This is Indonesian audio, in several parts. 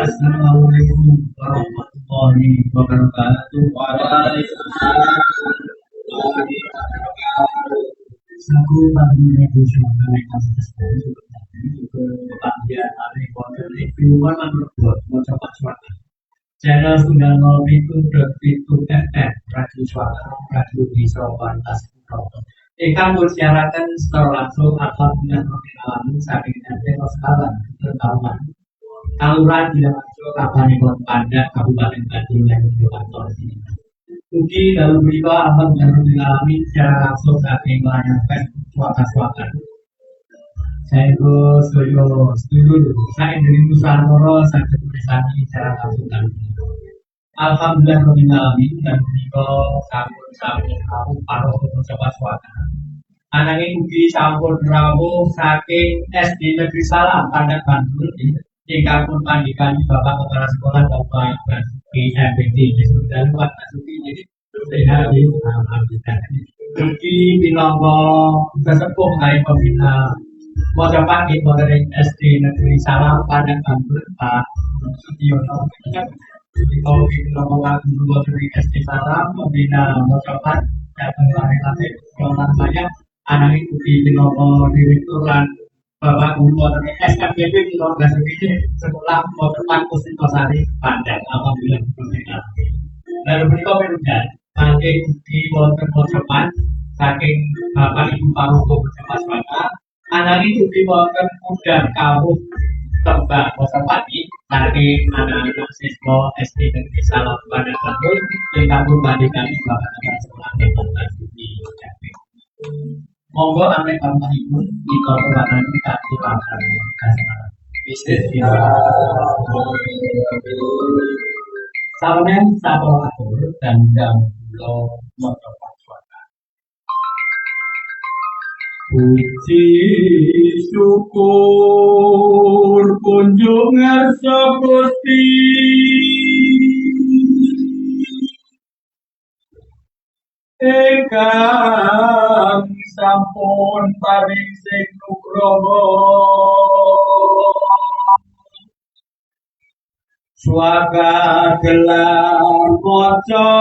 Assalamualaikum warahmatullahi wabarakatuh. Waalaikumsalam warahmatullahi wabarakatuh. Saku pamit suara kasus ke bagian hari konten itu mana berbuat mencoba suara. Channel sudah itu FM Radio Suara Radio Bisa Pantas Ikan bersiarakan secara langsung atau dengan pengalaman saking dan sekarang terutama Kaluran tidak masuk Kabupaten Panda Kabupaten Bandung dan kantor sini. Ugi dalam berita akan mengalami secara langsung saking melayangkan suaka-suaka. Saya setuju. Saya dari Nusantara saya tulisan secara langsung dan alhamdulillah kami mengalami dan berita sampun kamu paruh mencoba suaka. Ananging ugi sampun rawuh saking SD Negeri Salam Panda Bandung. Jika pun pandikan Bapak Kepala Sekolah Bapak Basuki MPT dan Pak Basuki jadi hari alhamdulillah. Ugi minangka sesepuh kali pembina Mojo Pagi Modern SD Negeri Salam Padang Bandung Pak Sutiono. Kalau minangka guru Modern SD Salam pembina Mojo Pagi dan pengelola sekolah banyak anak ugi minangka direktur lan Bapak Guru Modern SKPP di organisasi sekolah Modern Kusintosari Padang alhamdulillah. Lalu berikut menunjukkan saking di Modern Mojopan saking Bapak Ibu Paruto Mojopan Suara anak itu di Modern Udang Kawung Tembak Mojopati saking anak-anak siswa SD Negeri Salam Padang Bandung di kampung Bandikan Bapak Kepala Sekolah Bapak Suci Monggo ame Bapak Ibu di korban kita di pasar Saben sabtu atur dan jam lo motopat suara. Puji syukur kunjungan Gusti. Ingkang sampun paring sing nugroho swaga gelar Mojopati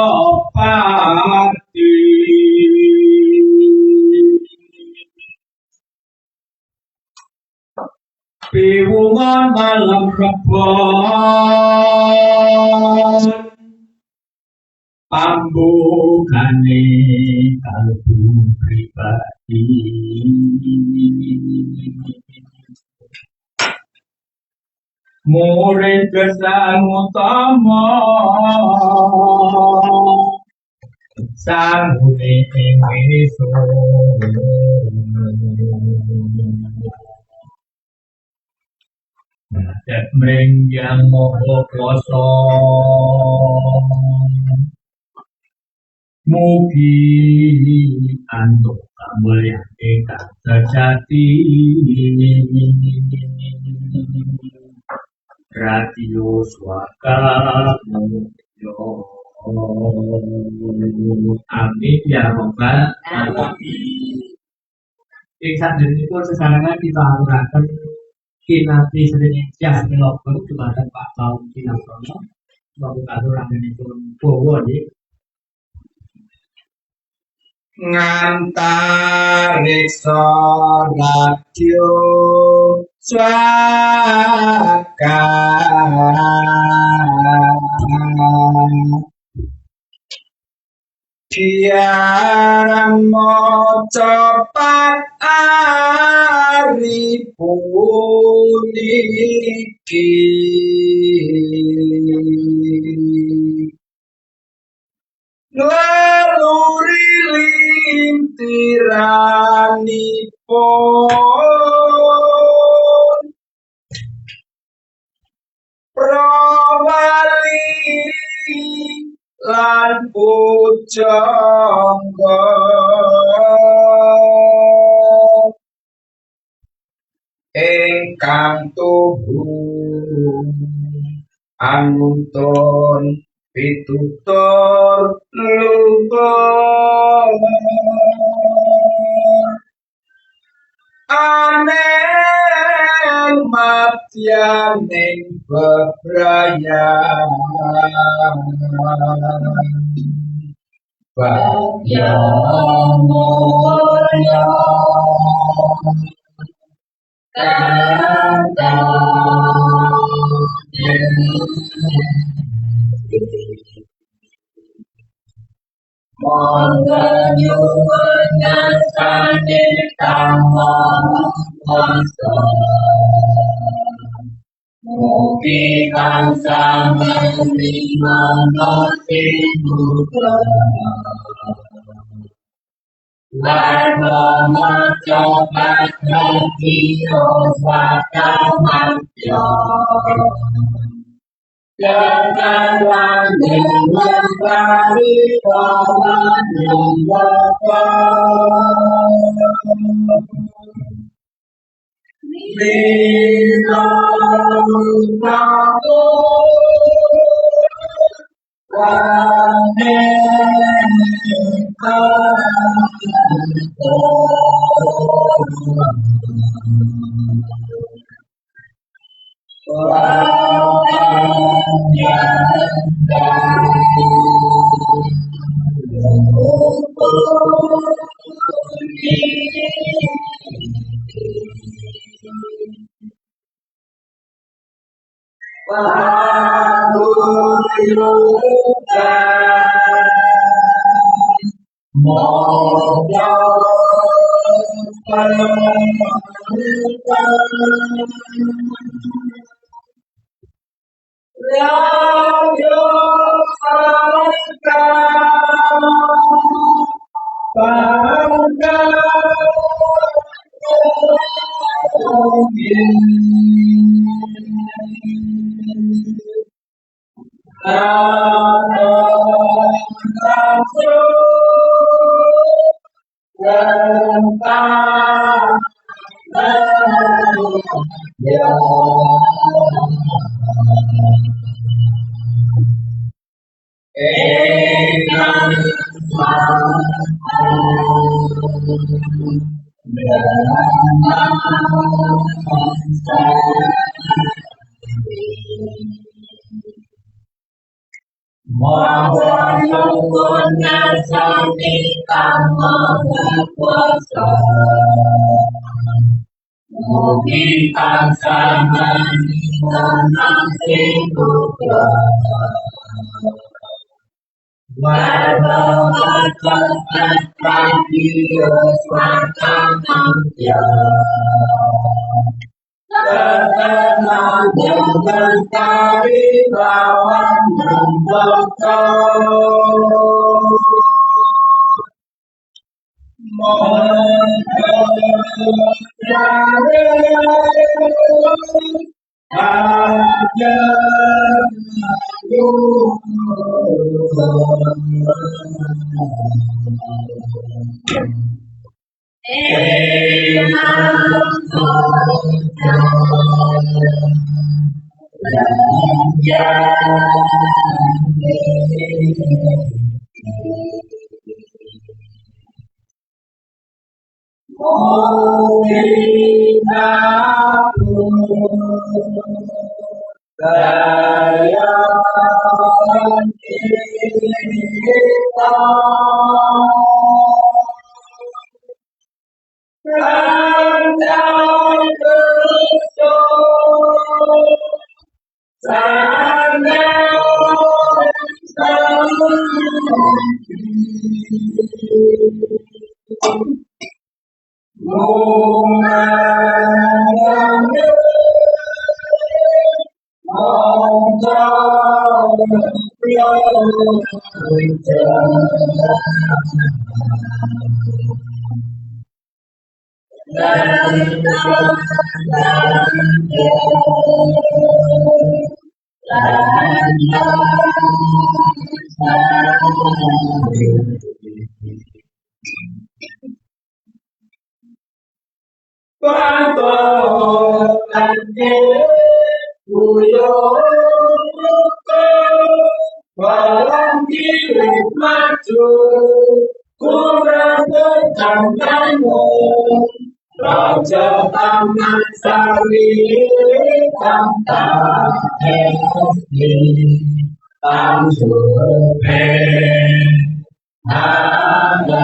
piwungan malam rebon pambukane kalbu pribadi murid gesang utama sanggune ing Nadat mring yang moho kloso mugi antuk kamulyan ingkang sejati Radio Suaka Mulyo amin ya robbal alamin. Ing sadèrèngipun sesarengan kita aturaken kinarti sedherek jas melopon dumateng Pak Paul Kinartono sampun aturakenipun bawa nggih ngantariksa radio Suaka biarang Mojopat ari puniki ngeluri lintiranipun prawali lan pujangga ingkang tubuh anuntun pitutur lumpur aneh Satyaning bebrayaan Bhagyamoya Kata Mongga nyuwun Tamangasa Mugi tansah merimana sinugra Lan maca patrio swatamantya Jangan dengan kari kawan Lina Nato Wane Mugi tansah merimana sinugra Warna maca patrio swatamantya Terkenal dengan tari lawan membaka Raja Taman Sari Kanta Esti Tamsupe Ada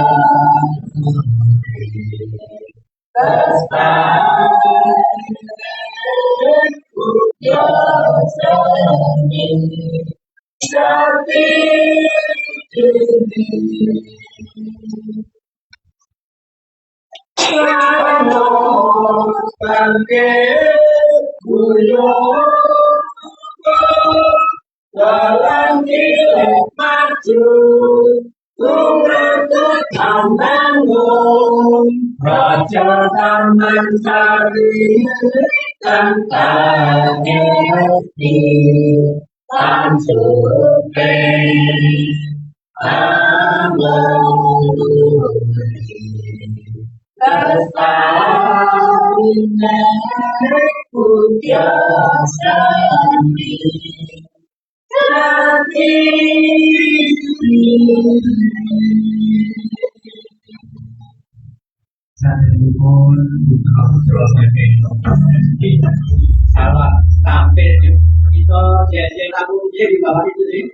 dalam hidup maju, untuk membangun Raja Taman Sari Kanta Esti Tamsupe Lestarinya Putya Sari Sampun putra-putra saking salah tampil kita jadi tamu dia di bawah itu sih.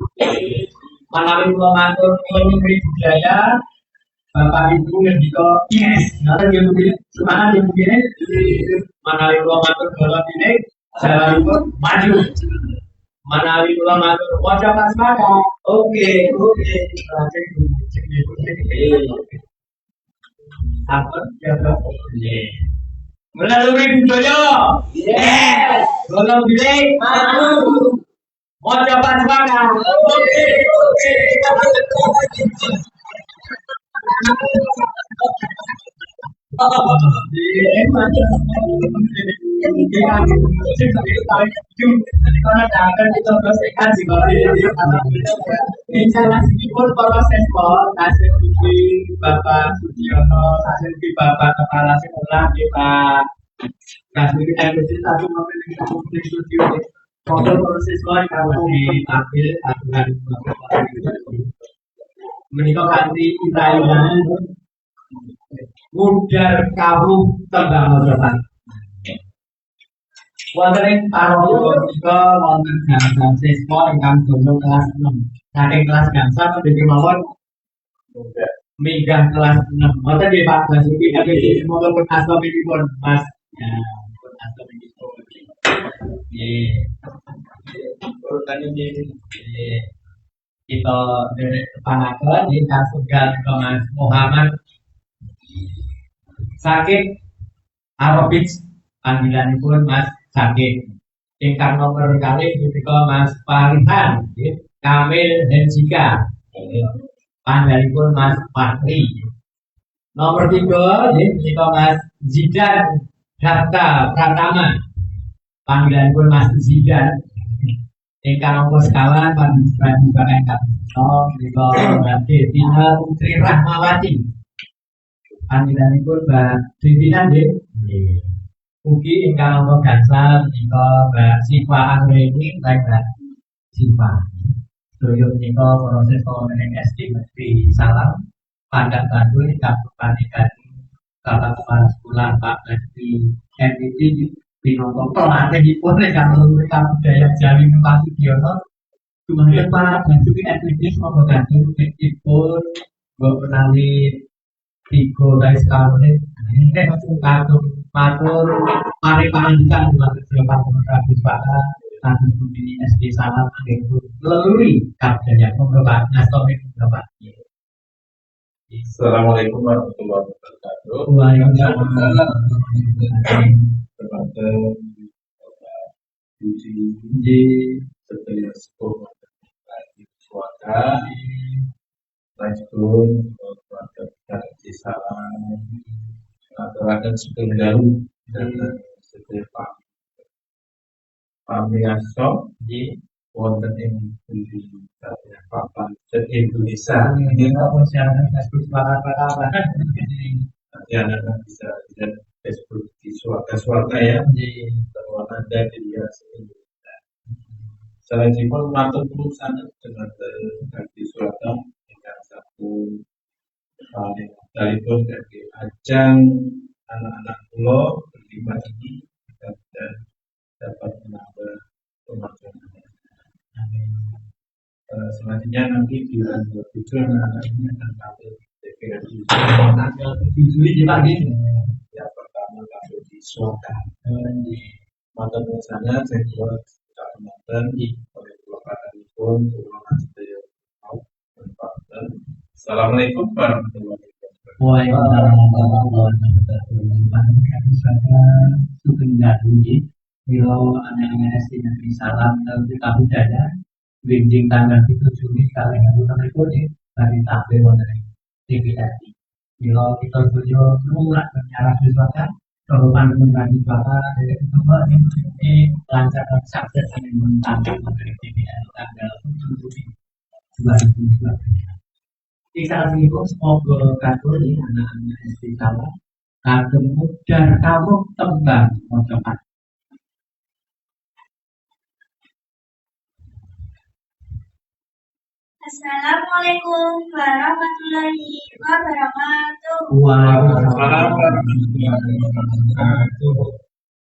Malam itu matur nuwun budaya Bapak Ibu ngendika yes. Nanti dia begini, semangat dia begini. Malam itu matur dalam ini jalan pun maju. Malam itu matur wajah pas maka. Oke. Apa jaga melalui budaya yes kalau bilik maju mau coba semangat oke Bapak Sudiono, Bapak Kepala Sekolah, Pak Kasih Emergency satu mobil studio. Foto proses sekolah kalau diambil aturan menikah kanti Italian mudar kawu tembang depan. Wonten ing paroyo menika wonten gangsal siswa ingkang donya kelas 6. Saking kelas gangsal menika mawon minggah kelas 6. Wonten nggih Pak Basuki iki semoga pun asmipun Mas. Ya, pun asmipun. Nggih. Urutan ini kita dari panakan di Kasugan Mas Muhammad Sakit Arabik panggilanipun Mas Sakit. Ingkang nomor kali ketika Mas Farihan Kamil Henjika panggilanipun Mas Fakri. Nomor 3 ketika Mas Zidan Dharta Pratama panggilanipun Mas Zidan. Ingkang nomor sekawan panggilan ingkang ketika Mbak Devina Putri Rahmawati panggilanipun Mbak Devina nggih. Ugi ingkang nomor gangsal menika Mbak Siva Anggreni Mbak Siva. Sedaya menika proses pengelolaan SD Negeri Salam Pandak Bandul Kabupaten Bapak Kepala Sekolah Pak Lesti MPT Pinonto pelatihipun ingkang meluruskan budaya Jawi Pak Sudiono. Kemudian Pak Basuki MPT monggo gantung tipipun mbok menawi 3 guys kalune matur mari panjenengan matur siapa komunikasi Pak status bumi SD Salam Anggur Leluri Kabdaya monggo Pak ngastomi monggo Pak. Assalamualaikum warahmatullahi wabarakatuh. Waalaikumsalam. Kepada Puji sedaya sepuh suara lanjutun kepada di Salam aturaken sugeng dalu dan sedaya pamiarsa wonten ing pundi papan Indonesia Ini apa siaran Facebook para nanti anak-anak bisa lihat Facebook di suaka ya bahwa Anda dilihat Indonesia. Selanjutnya matur nuwun sanget dengan di suaka yang satu paling dalipun dari ajang anak-anak pulau berlima ini dan dapat menambah kemajuan. Selanjutnya nanti di bulan 27 anak-anak ini akan tampil di TVRI. Tanggal 7 Juli pagi. Ya, pertama tampil di Suaka. Di Mantan sana saya buat kita penonton oleh Bapak pun Pulau Nasdeo. Assalamualaikum warahmatullahi wabarakatuh. Waalaikumsalam warahmatullahi wabarakatuh. Saya Sugeng Tinggi. Bila anak-anak SD Negeri Salam dan kita budaya, Winjing tanggal 7 Juni kali yang berikut dari tampil dari TVRI. Bila kita beliau mulai menyarah siswakan, kalau pandu bagi bapak dari kedua ini lancar dan sukses yang tampil dari TVRI tanggal 7 Juni 2020. Di saat itu semoga kagum anak-anak SD Salam kagum dan kamu tembang mocokan. Assalamualaikum warahmatullahi wabarakatuh. Waalaikumsalam warahmatullahi wabarakatuh.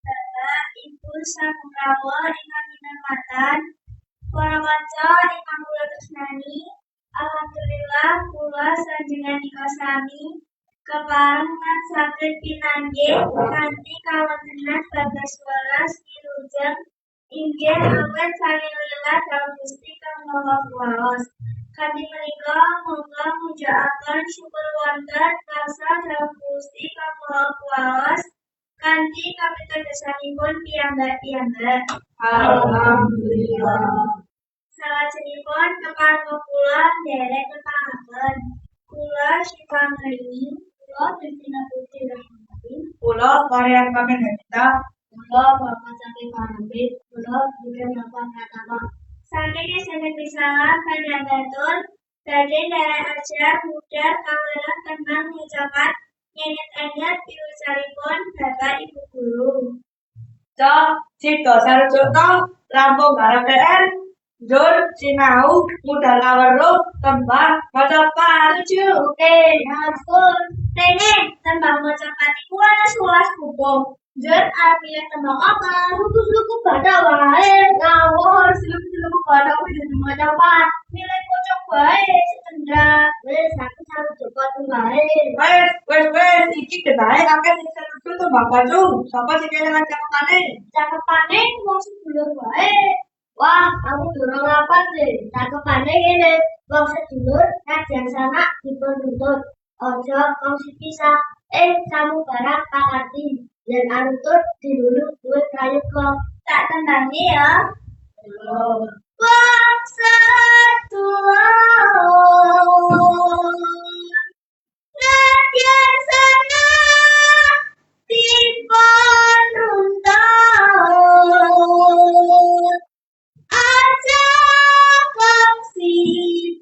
Bapak, Ibu saputrawa ingkang kinurmatan, para waca ingkang kula tresnani, alhamdulillah kula sajenengan sami kepareng lan saged pinanggih kanthi kawontenan bagas welas wilujeng inggih awet salilillah dawuh Gusti kang maha kuwaos. Kanthi menika monggo mujakaken syukur wonten rasa dawuh Gusti kang maha kuwaos kanthi kapitadosanipun piyambak-piyambak. Alhamdulillah. Salajengipun kepareng kula nderek ketangaken. Kula Syifa Marini, kula Devina Putri Rahmawati, kula Maria Kamendita, kula Bapak Saking Parambit, kula juga Bapak Pratama. Saking SMP Salam Panjanggatul, badhe nderek ajar mudah kaweruh tenang ngucapan nyenyet-enyet piwusalipun Bapak Ibu Guru. Cipto Sarjoko, Lampung Barat PR, Dur Sinau, Mudah Kaweruh, Tembang Mocopat. Oke, ampun. Rene, tembang Mocopat iku ana 11 kubung. Jur artinya tembang apa? Luku-luku pada wae. Ngawur, luku-luku pada kudu Mocopat. Nilai pocok wae setendra. Wis aku Sarjoko tembare. Wes, iki kedae kakek sing seru tembang Bandung. Sapa sing kelingan cakepane? Cakepane wong sedulur wae. Wah, kamu durung apa sih? Cakepane ngene, wong sedulur kadang sanak dipun-nuntut. Ojo kongsi pisah, samu barang pakarti. Yen anuntut dilulu duwe prayoga. Tak tembangi ya. Wong sedulur kadang sanak dipun-nuntut. Aja kongsi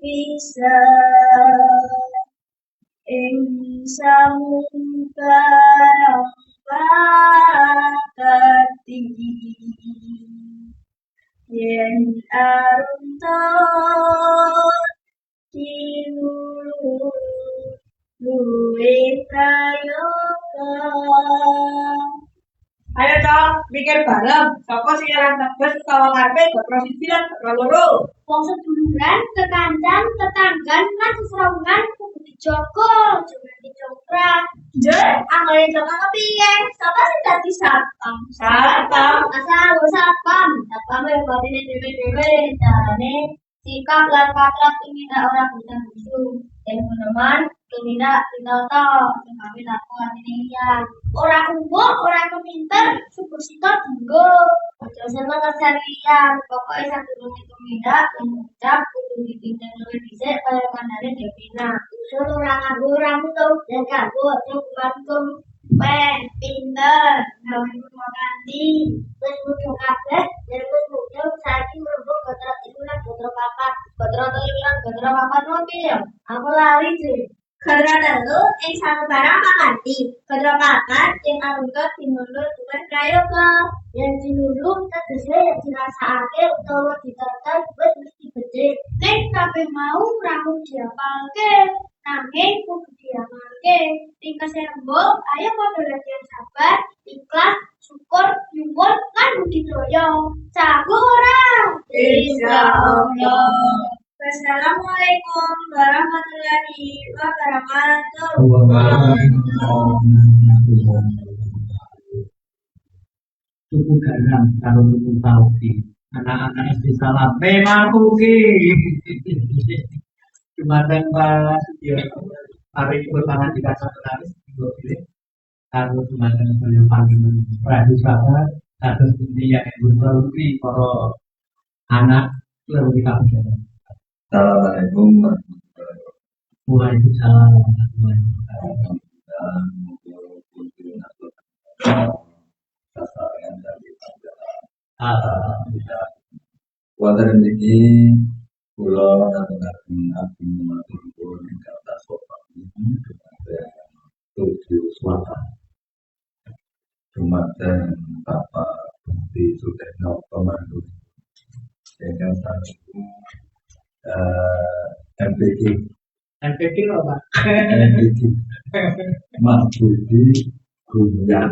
pisah ing sambarang pakati yen aruntut dilulu duwe prayoga. Ayo dong, mikir bareng. Sapa sing aran teges utawa ngarepe go provinsi lan loro. Wong seduluran, kekancan, tetanggan, lan sesrawungan kudu dijogo, jangan dicongkrak. Jur, anggone jogo kepiye? Sapa sing dadi satpam? Satpam. Asal satpam. Satpam yo batine dhewe-dhewe, carane sikap lan patrap tumindak ora butuh. Dan teman tumindak tinoto, sing kami laku atine liyan. Ora umum, ora kepinter, syukur sito dinggo. Aja seneng keserian, pokoke sadurunge tumindak lan ngucap kudu ditindak luwih dhisik kaya kandhane Devina. Usul ora nganggo ramutum, dan kanggo aja kumantum. Pinter, gawe kanthi, wis kudu kabeh, yen wis kudu saiki mlebu gotra iku lan gotra papat. Gotra telu lan gotra papat piye? Aku lali sih. Gotra telu ing sabarang pakanti. Gotra papat ing aruntut dinulur duwe prayoga. Yen dinulur tegese yen dirasakake utawa ditoton wis mesti becik. Ning kabeh mau ramu diapalke. Nanging kudu diamalke. Ringkes rembug, ayo padha latihan sabar, ikhlas, syukur, nyuwun lan budidaya. Saguh ora? Insyaallah. Wassalamualaikum warahmatullahi wabarakatuh. Tuku garam karo tuku tauki. Anak-anak SD salam. Memang kuki. Jumatan Pak Sugiono. Hari bertangan di kasar tenaris. Dua pilih. Karo jumatan beliau panggilan. Prabu Sabar. Satu sini yang berlalu para anak. Lalu di kampung. Assalamualaikum Waalaikumsalam warahmatullahi wabarakatuh. Wonten iki kula ngaturken abdi maturipun ingkang tasopan tujuh swata. Dumateng Bapak Bukti Sudetno Komando ingkang sanesipun MPK MPK apa? MPK Mas Budi Gunya.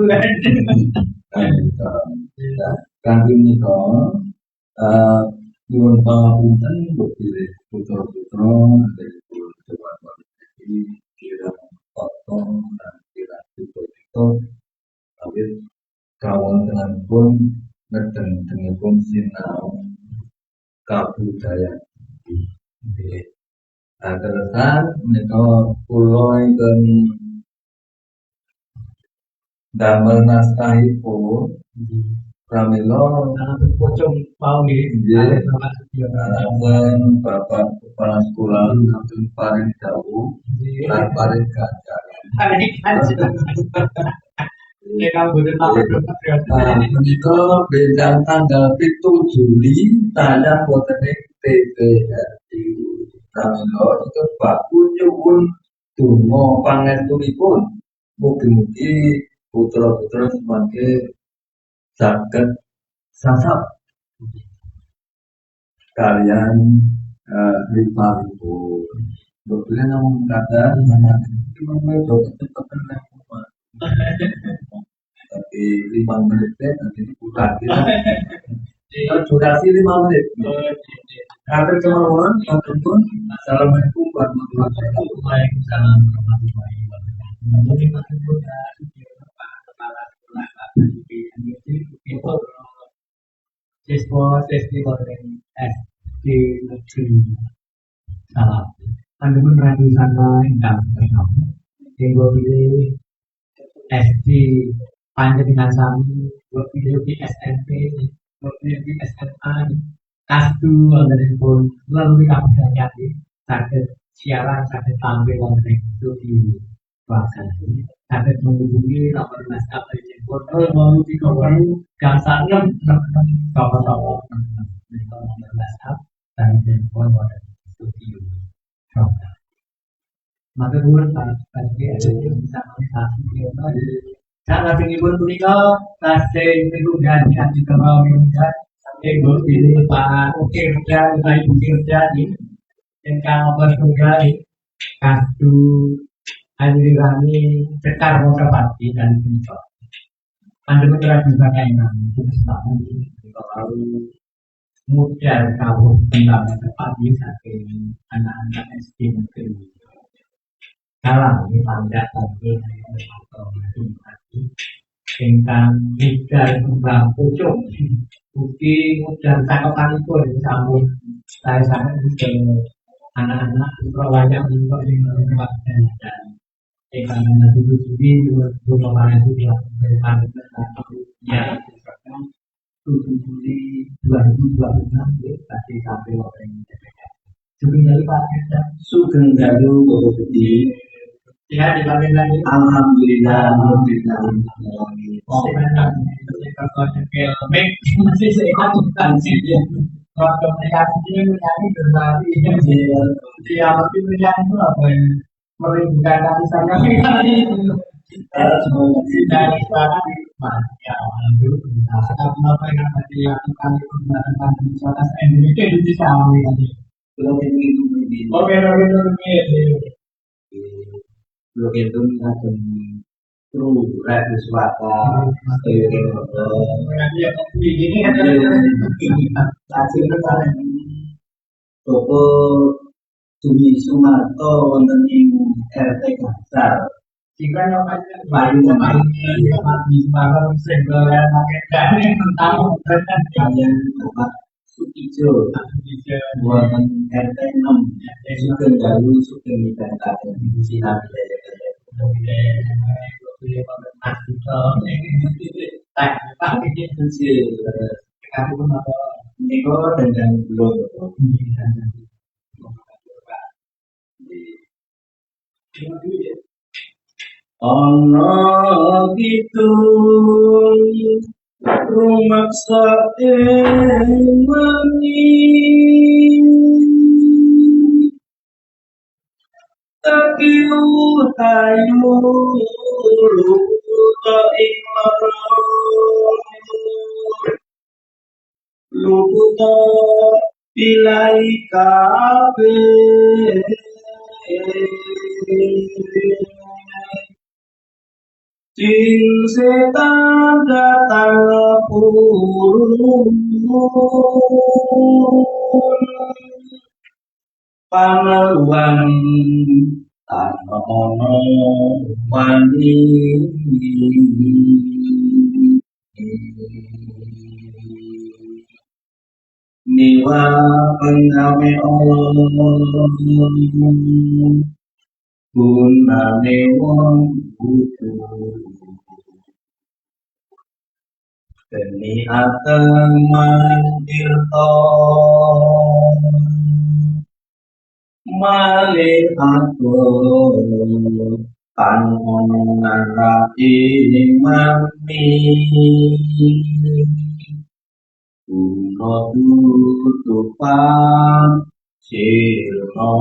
Kanthi menika nyuwun pangapunten pilih putra-putra dari coba iki kira foto dan kira foto awit kawontenanipun ngedeng-dengipun sinau kabudayaan. Terusan menika kula ingkang damel naskahipun pramila Pocong mau nggih alasan Bapak Kepala Sekolah Kapten paring dawuh lan paring ganjaran. Menika benjang tanggal 7 Juli tayang wonten ing TVRI. Pramila itu Bapak nyuwun donga pangestunipun mugi-mugi putra-putra semakin saged sasap kalian rivalipun. Betul namun kata mana cuma cepat rumah. Tapi 5 menit nanti diputar kita. Durasi 5 menit. Kata kemauan, pun assalamualaikum warahmatullahi wabarakatuh. Waalaikumsalam warahmatullahi wabarakatuh. Siswa-siswi konten SD Negeri Salam. Panjenengan radio sana ingkang berkah. Yang pilih SD Panjenengan sami, pilih di SMP, pilih di SMA, kastu wontenipun melalui kabudayaan saged siaran saged tampil wonten studio Wakasi. Saged menghubungi nomor WhatsApp telepon 023 gangsal 6 nomor WhatsApp dan telepon wonten studio Wakasi. Maka nuwun Pak bisa menginformasi cara tingipun punika tasih pinunggan kanthi kemawon mingat saking pilih Pak Kirja utawi Ibu Kirja ingkang bertugas kastu alirani Sekar Motopati dan punika panjenengan juga kainan Ustaz kalau modal kawruh tentang Motopati saking anak-anak SD Negeri Salam ini pangkat saking Motopati ingkang migal kembang pucuk ugi modal cakepanipun sampun saya sangat ke anak-anak putra wayang untuk mengembat dan ingkang nanti jadi dua kali itu dilakukan ya 7 Juli 2026 tadi sampai waktu ini Sugeng Dalu Pak Kirja Sugeng Dalu Bapak Budi. ya dipanggil lagi Alhamdulillah masih sehat kan sih waktu komunikasi ini menjadi berbagi yang lebih menjadi itu apa ya merindukan kami saya dari sekarang ya alhamdulillah sekarang apa yang tadi yang kami gunakan di sana Indonesia itu bisa menjadi belum itu oke Lu itu ngagem kru radio swasta seiring hasilnya kan Toko Dwi Sumarto wonten ing RT Kasar. Jika yang paling di Semarang segala pakai dana tentang kalian Bapak Sutijo wonten RT 6 Sugeng Dalu Sugeng Midata sinar daya dan belum ono gitu rumaksa emani takiu tayu luto ingoro luto pilai kabe jin setan datang purun paneluan tanpa ono wani niwa pengawe Allah gunane wong butuh deni ateman tirta malih aku kan omongan rapi mami kuno tutupan sirno.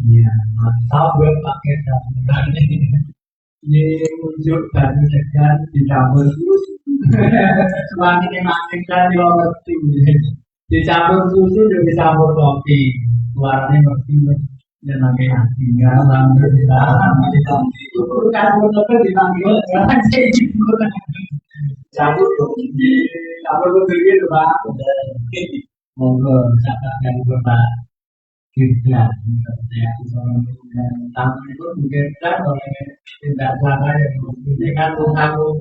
Ya, mantap gue pakai gamelan ini muncul dari sekian dicampur semakin emakkan di ngerti dicampur susu dan dicampur kopi warnanya ngerti dan lagi hatinya alhamdulillah syukur kasih untuk dipanggil campur kopi campur kopi itu Pak monggo sahabat yang Bapak Gibran saya seorang dan tamu itu mungkin oleh tidak salah yang mempunyai kamu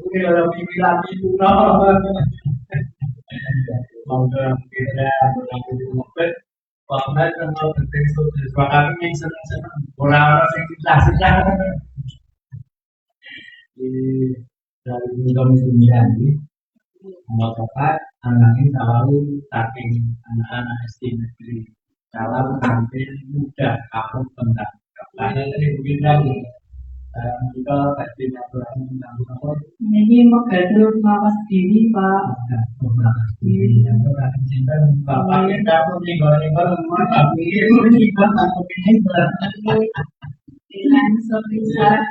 punya lebih bilang itu monggo kita berlaku di mobil waktu itu bertentu sesuatu kami yang senang orang-orang yang klasisnya dari tahun 9 mau dapat anak ini selalu saking anak-anak SD negeri dalam tampil mudah kamu tentang karena tadi mungkin lagi kita pasti laporan tentang apa ini mau gaduh mawas diri Pak mawas diri yang berarti cinta Bapak kita meninggal tapi aku dengan sepisaran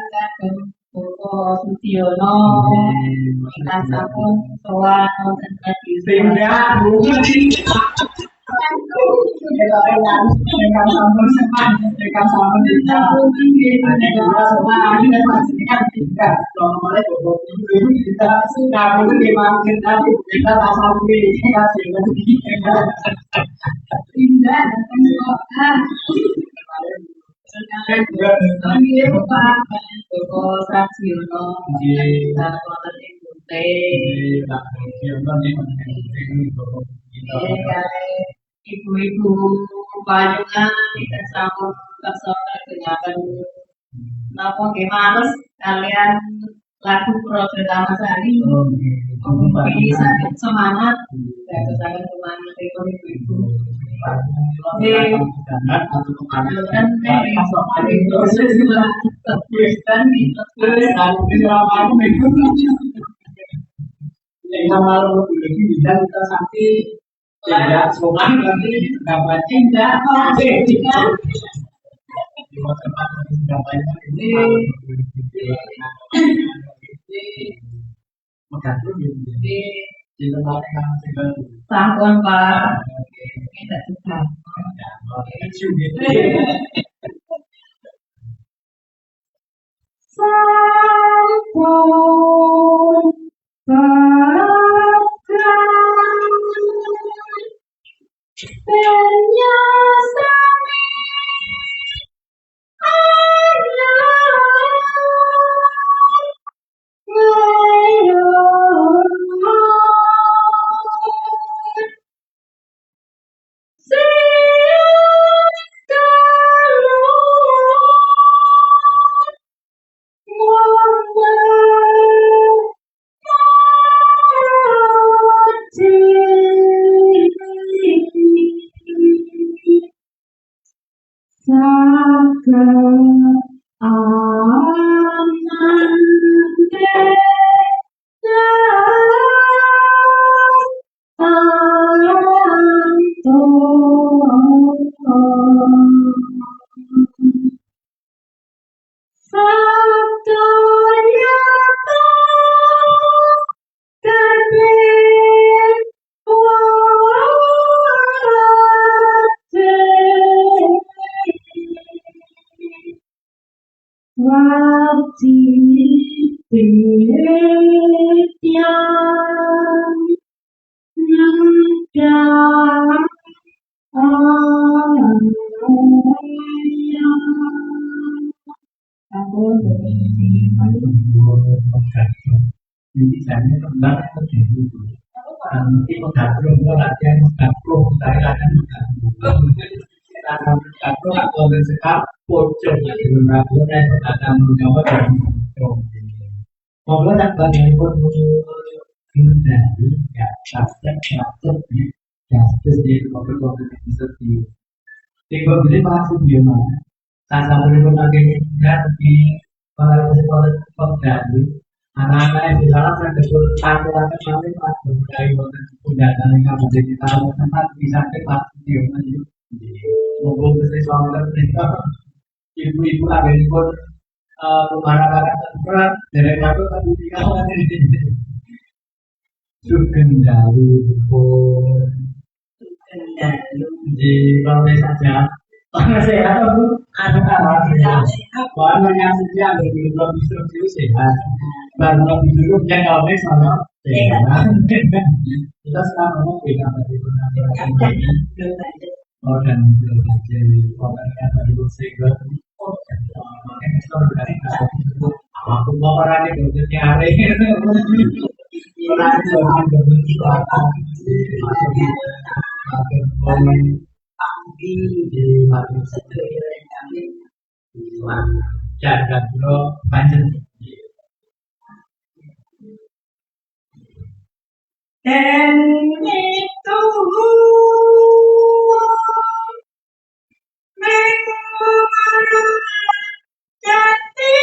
Koko Sutiono kita sampun soal dan tadi sehingga dengan sampun sepan dengan sampun kita dengan semua ini pastikan tidak normalnya Koko itu kita sudah memang kita pasal ini kita sehingga pindah dan kota sekarang kami Pak Koko Sutiono kita konten ibu-ibu payungan tidak sambut kesalahan kenyataan napa gimana kalian lagu pertama sehari memberi sangat semangat dan sangat semangat ibu-ibu dan proses dan yang malu lebih bisa kita sampai tidak sopan nanti dapat tidak tidak di tempat sudah banyak ini mengatur di tempat yang segala tahun Pak Tidak suka. Lucu gitu. Sampun bakal penyasami Jadi saya tentang terjadi nanti mengatur latihan mengatur saya akan mengatur akan mengatur atau bersekap pocong di mengatur dan akan menjawab dan pocong. Mobil tak banyak pun menjadi ya satu ya terus di mobil itu seperti tiga beli masuk dia mana saya boleh berbagai di kalau sekolah terjadi anak-anak yang di sana saya betul satu lagi kami pas dari undangan yang kami jadi tahu tempat bisa tempat dia mana mobil besar soalnya mereka ibu-ibu ada yang pun marah-marah terperan dari aku tapi tiga orang ini Sugendalu pun di balai saja. Sehat bu, orang yang sejak dari belum bisa sehat, baru lebih dulu yang kami sana sehat. Kita sekarang ngomong beda tadi oh dan belum aja orang yang tadi bersegel. Makanya kita berani aku mau orang yang berarti hari orang yang berarti orang di mati jaga dulu panjang dan itu jati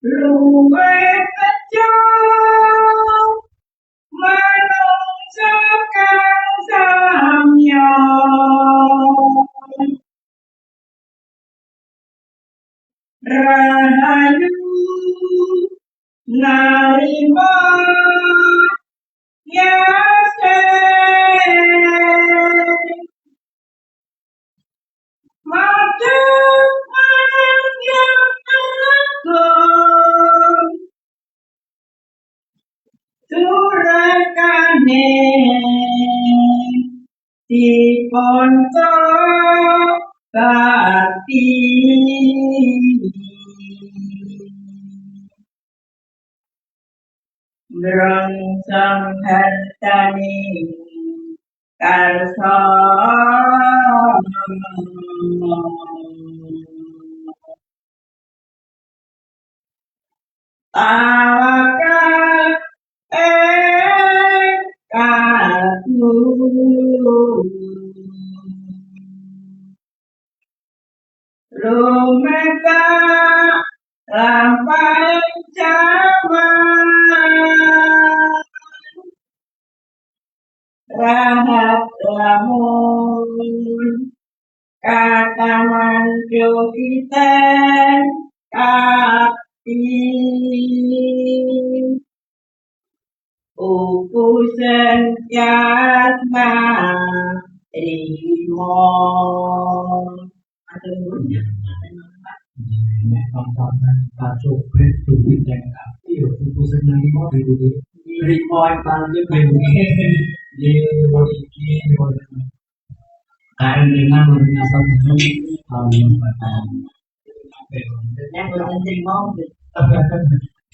luwe kejauh menunjukkan samyo rahayu narima yase maju panjang agung surakane diponco bati Gerongsang hartani karsa tawakal kaku rumeka lampai jawa rahat lamun kataman jokiten kati upusen jasma rimo ada bunyi Nek tontonan pacobe duit yang kaki ya buku senang lima ribu lima yang paling ribu di boliki kain dengan asal dengan tahun batang yang penting mau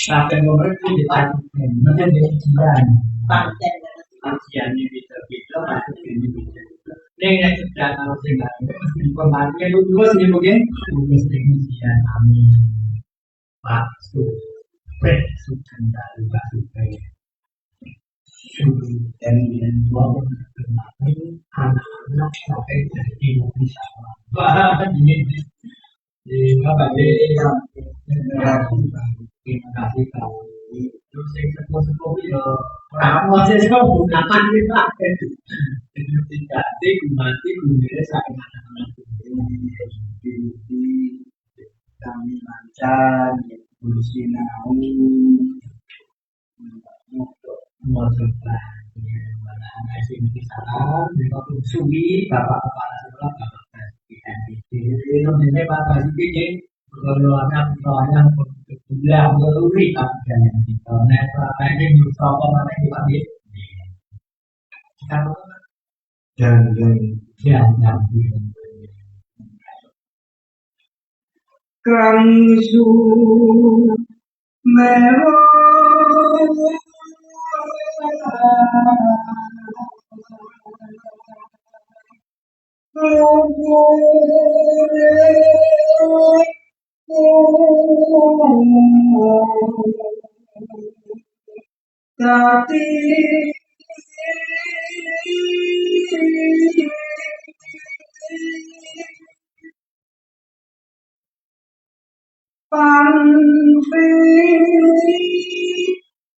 sampai mereka ditanya macam dia ujian pancen ujiannya bisa masuk ini bisa ini yang sudah tahu sehingga mesti informasinya dulu sih mungkin tugas ujian kami Pak Supre Sukandari Pak Supre dan dua anak-anak sampai dari Indonesia wah ini apa terima kasih kau terus yang sepuh-sepuh ya kamu aja gunakan kita itu tidak mati guna saya anak-anak kami lancar, bersinau, mau coba mana anak sih nanti salam dengan suwi bapak kepala sekolah bapak presiden itu nanti bapak presiden kalau bilang meluri jangan gitu nah apa ini bisa apa mana kita di kalau jangan Kangsu mero Tati Panti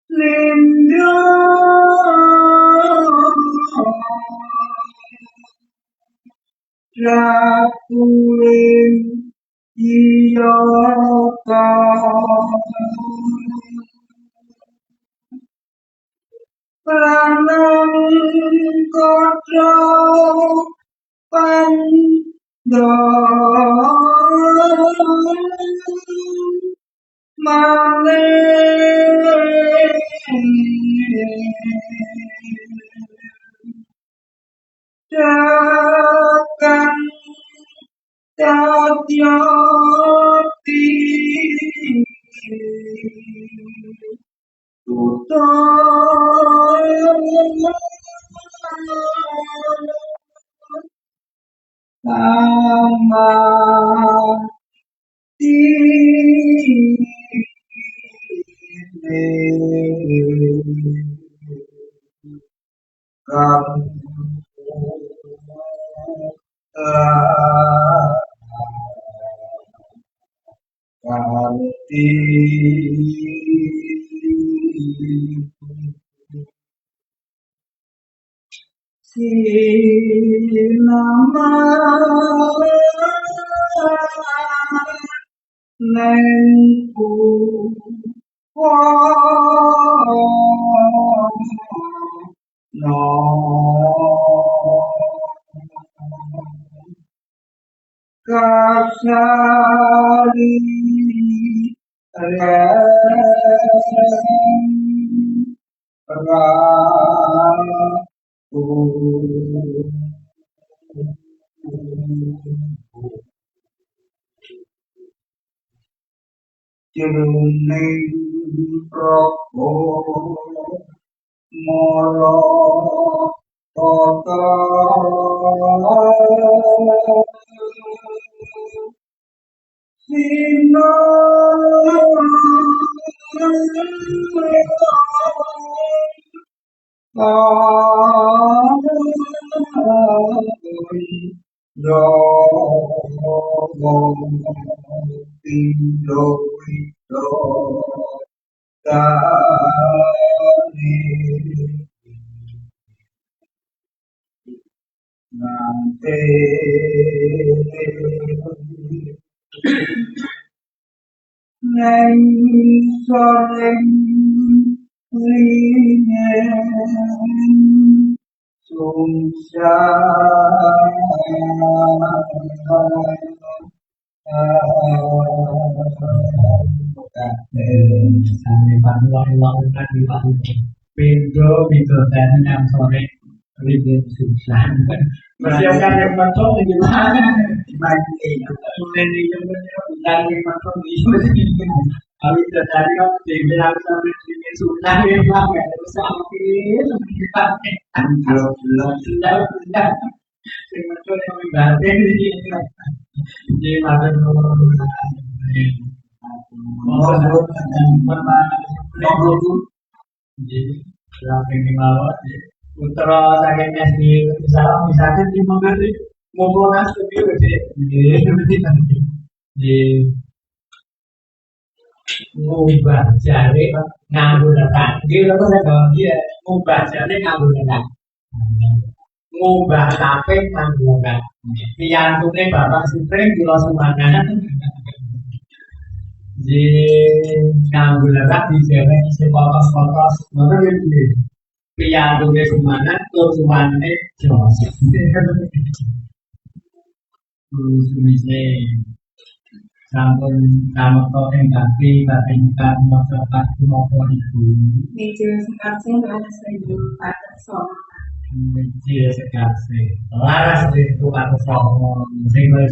Lindro Rakuling Iyota Lanang Kodro Pando Jakan Tatyati Sama Sinama Nengku No Kasari Jroning proko mara tata sino Pindo Pindo Kali Nante Neng Soreng linen Sampai panduan di pintu dan yang sore ribet susah. Persiapkan yang macam gimana? Kemudian di dan yang macam ini. Habis tadi kan dibilang sampai ribet susah ya bang ya terus sampai sudah. Yang macam yang berarti di mana Putra sakitnya di misalkan di mengerti ngumpul studio di ngubah jari nganggo datang gitu apa saya dia ngubah jari nganggo datang ngubah tape nganggo datang piyantune bapak Supring di Losumana di nganggo datang di jalan isi potos-potos mana gitu piyantune Sumana tur Sumane jelas Sumise sampun kamoto engkati ingkang maca kartu napa ibu Meja sekasih laras ribu pada sono. media sekase laras itu atau songo single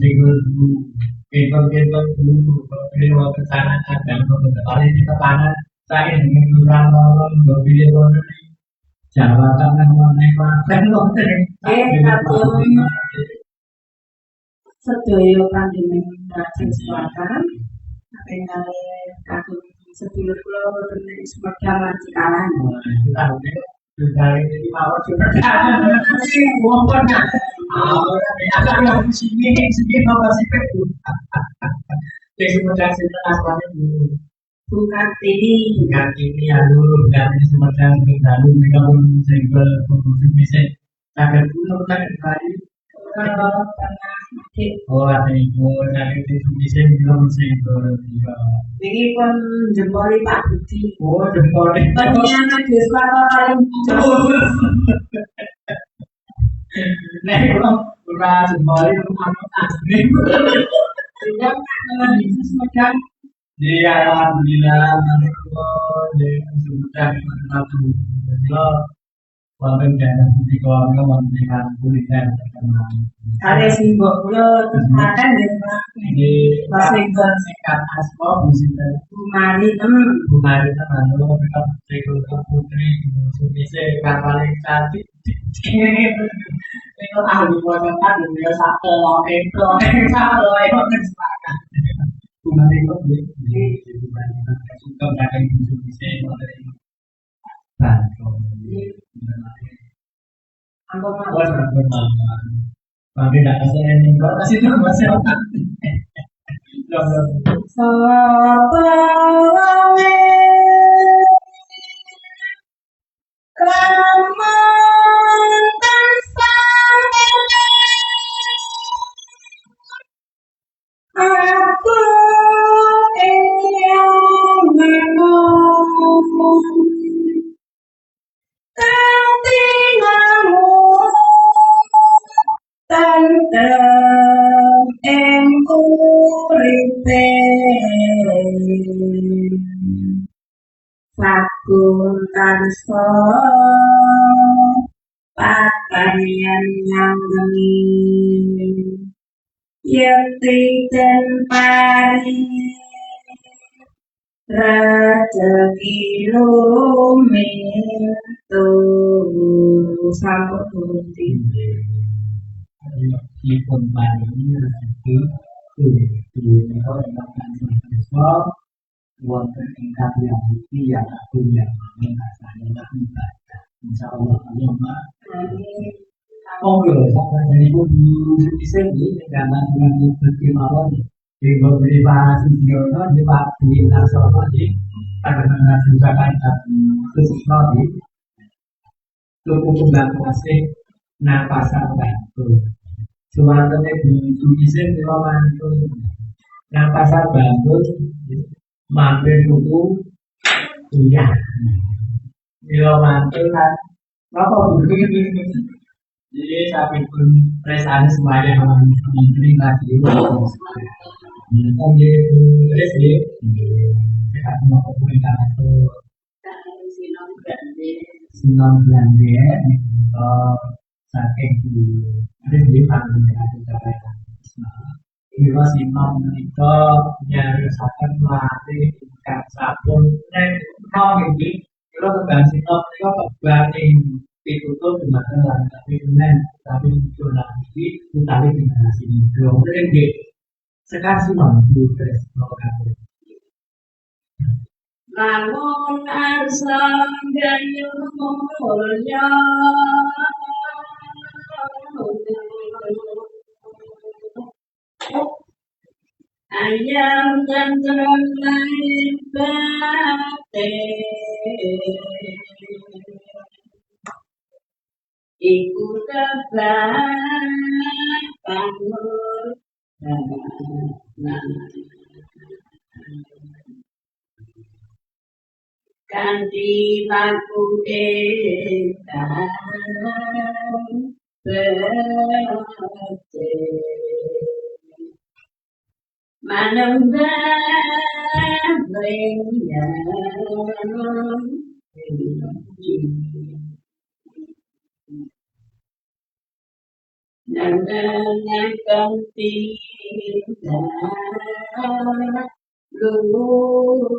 pintu dulu kalau ke sana ada paling di tekanan saya ingin kurang tolong video Jawa Tengah menikmati Sedaya panjenengan Raden Selatan, tinggal kakung sedulur kula boten Sumedang lan Cikarang. dari ini mau coba wongkon sini nomor sipek jadi Sumedang sinten asmane Bukan ini, ya dulu dari Sumedang dalu mereka pun single produksi bisa agar dulu kan kali pernah oh ada itu dari itu bisa belum single ini pun jempoli Pak Budi. oh jempol Penyanyi desa paling nek ora jempol itu asli tidak pernah di Sumedang. jadi alhamdulillah di Sumedang itu wonten daerah putih keluarga memberikan kuliner terkenal. Ada simbol kula terus makan di Di Masinggon singkat asma musika Bumari Bumari lalu kita putri Sumise yang paling cantik. Itu ahli wajah dunia satu itu sepakat. Bumari itu di Bumari suka dari Sumise dari Tapi tidak kasih ending, kalau kasih nama siapa? Sapa wae lamun tansah aku yang menolong kanthi namun tantem ing uripe Fakun tansa pakaian yang demi Yekti dan pari Rajaki lumintu Sampun Meskipun ini rezeki kalau melakukan sesuatu wonten ingkang yang iki yang aku yang mengasahnya nak ibadah insyaallah Allah monggo sampai dari ibu bisa ini karena dengan rezeki mawon di beberapa video di Pak di nasional di ada mengajukan khusus di cukup dan masih pasar bantu suaranya di tulisin di mantu pasar bantu mampir buku iya Bila mantul kan, apa begini? Jadi sampai pun perasaan semuanya menteri lagi itu. Kan dia terus dia, kita mau komunikasi itu sinom belanja, saking di terus dia panggil kita cara Ilo sinom itu harus akan melatih tingkat sabun dan nom ini ilo keban sinom itu kebaning ditutup di mata lain tapi kemudian tapi muncul lagi ditarik di dalam sini dua kemudian di sekarang sinom itu terus mau kabur. Namun arsam gayu mulya ayam tenteram lahir batin iku tebak pangur kanthi laku engkang becik manembah lenyang nandangan kanthi luhur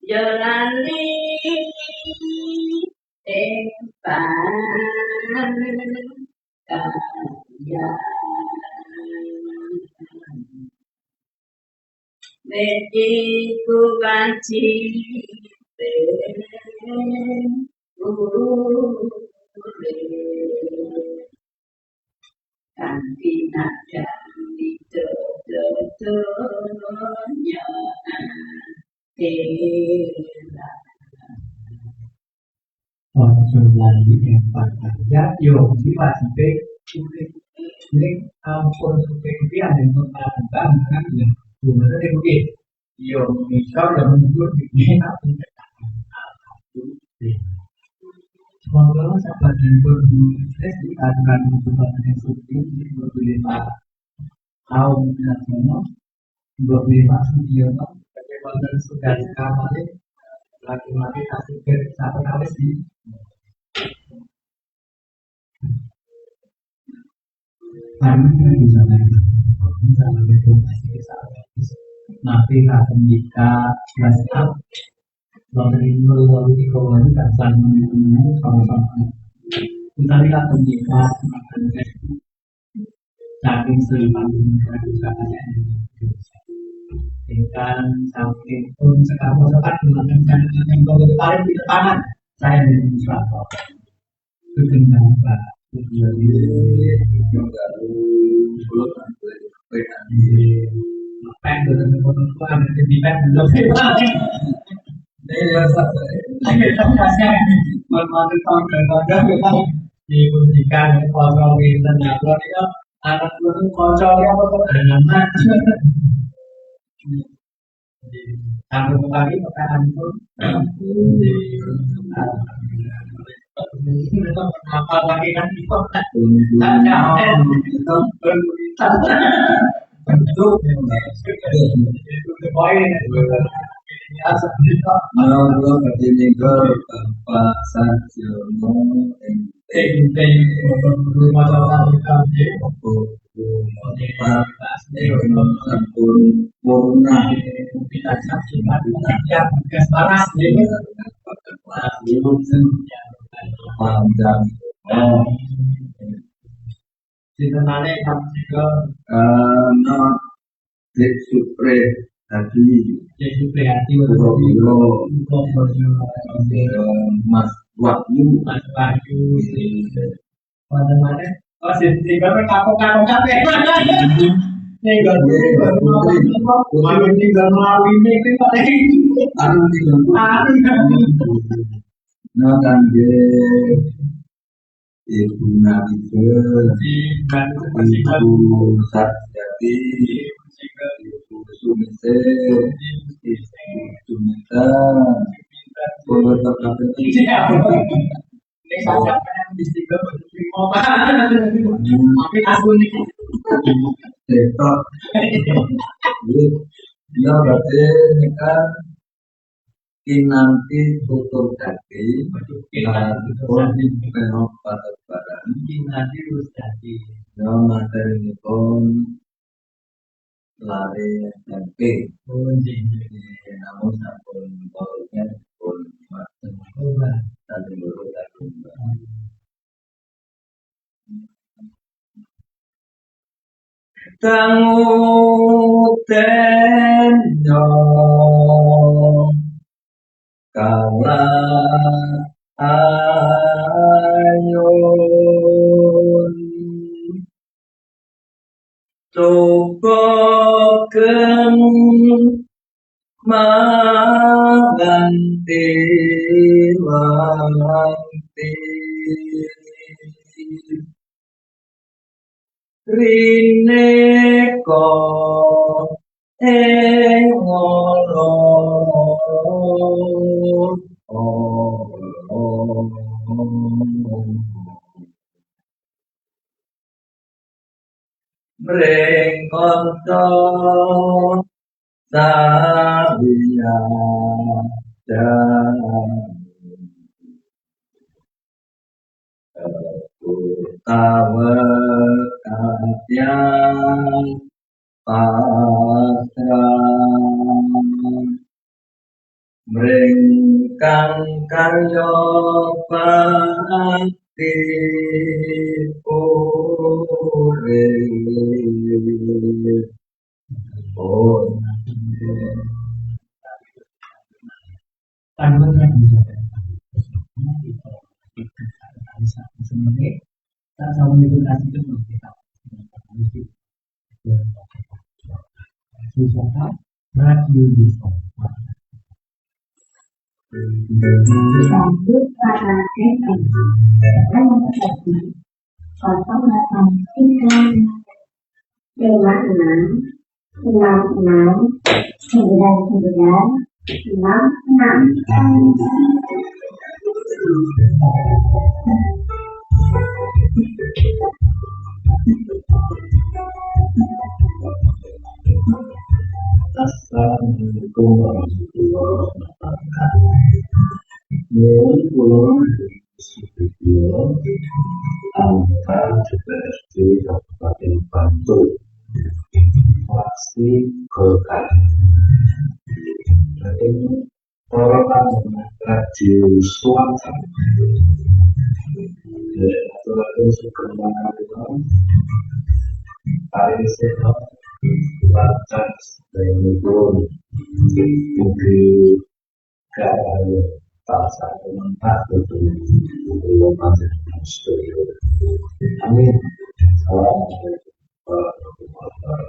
Yolandi Empan Kaya Mediku banci Kanti nadang di dodonya lagi empat aja yo wajib ini ampun seperti ada yang mengatakan kan ya cuma tadi mungkin yo misal yang menurut ini tapi semoga sahabat dan berbuat di akan membuat yang suci berbeda pak kaum nasional berbeda sudiono bagaimana sudah sekarang laki-laki kasih ke sampai habis di kami bisa betul kasih ke habis nanti akan jika berhasil lalu di kawal kan sama sama nanti akan jika akan saking selipan bisa ada dengan saking pun sekarang dengan yang paling di depan saya dengan Mustafa itu dengan Pak apa yang dengan foto ada di band belum dibuktikan kontrol internet itu anak itu kontrolnya apa nama satu kali pertanyaan itu apa lagi kan itu bentuk poin Menurut ketika Bapak Sarjono sampun purna kita saksikan yang keseparas ini panjang sebenarnya kami juga not Dek Supre tadi jadi prihatin Bro Mas Wahyu Mas Wahyu pada mana masih tinggal kapok kafe tinggal melalui ini paling anu tinggal nah kan Ibu Nabide Ibu Sarjati Ibu Sumise Kita boleh terkait Ini sampai di tiga tapi aku nih TikTok. Jadi dia berarti ini kan nanti tutur dadi pun penok pada barang nanti harus jadi ya materi ini pun lari MP namun sampun polnya pun macam tadi baru tadi tanguten kala ayun tukoken maganti wanti rineko engolo Mrengkanta sabiya utawa katyang pasrah mrengkang karya bakti urip tanggungan bisa sebenarnya tak tahu itu kasih itu kita susah radio di Sambut para FM dan menjadi kosong datang tinggal 56 Assalamualaikum warahmatullahi wabarakatuh. Studio anggota DPRD Kabupaten Bantul, fraksi Golkar. Ini Torokan Radio Suara. Direktur Sukmana Paris Lancar dan pun mungkin kalau pasal manfaat untuk belum ada studio. Amin. Assalamualaikum warahmatullahi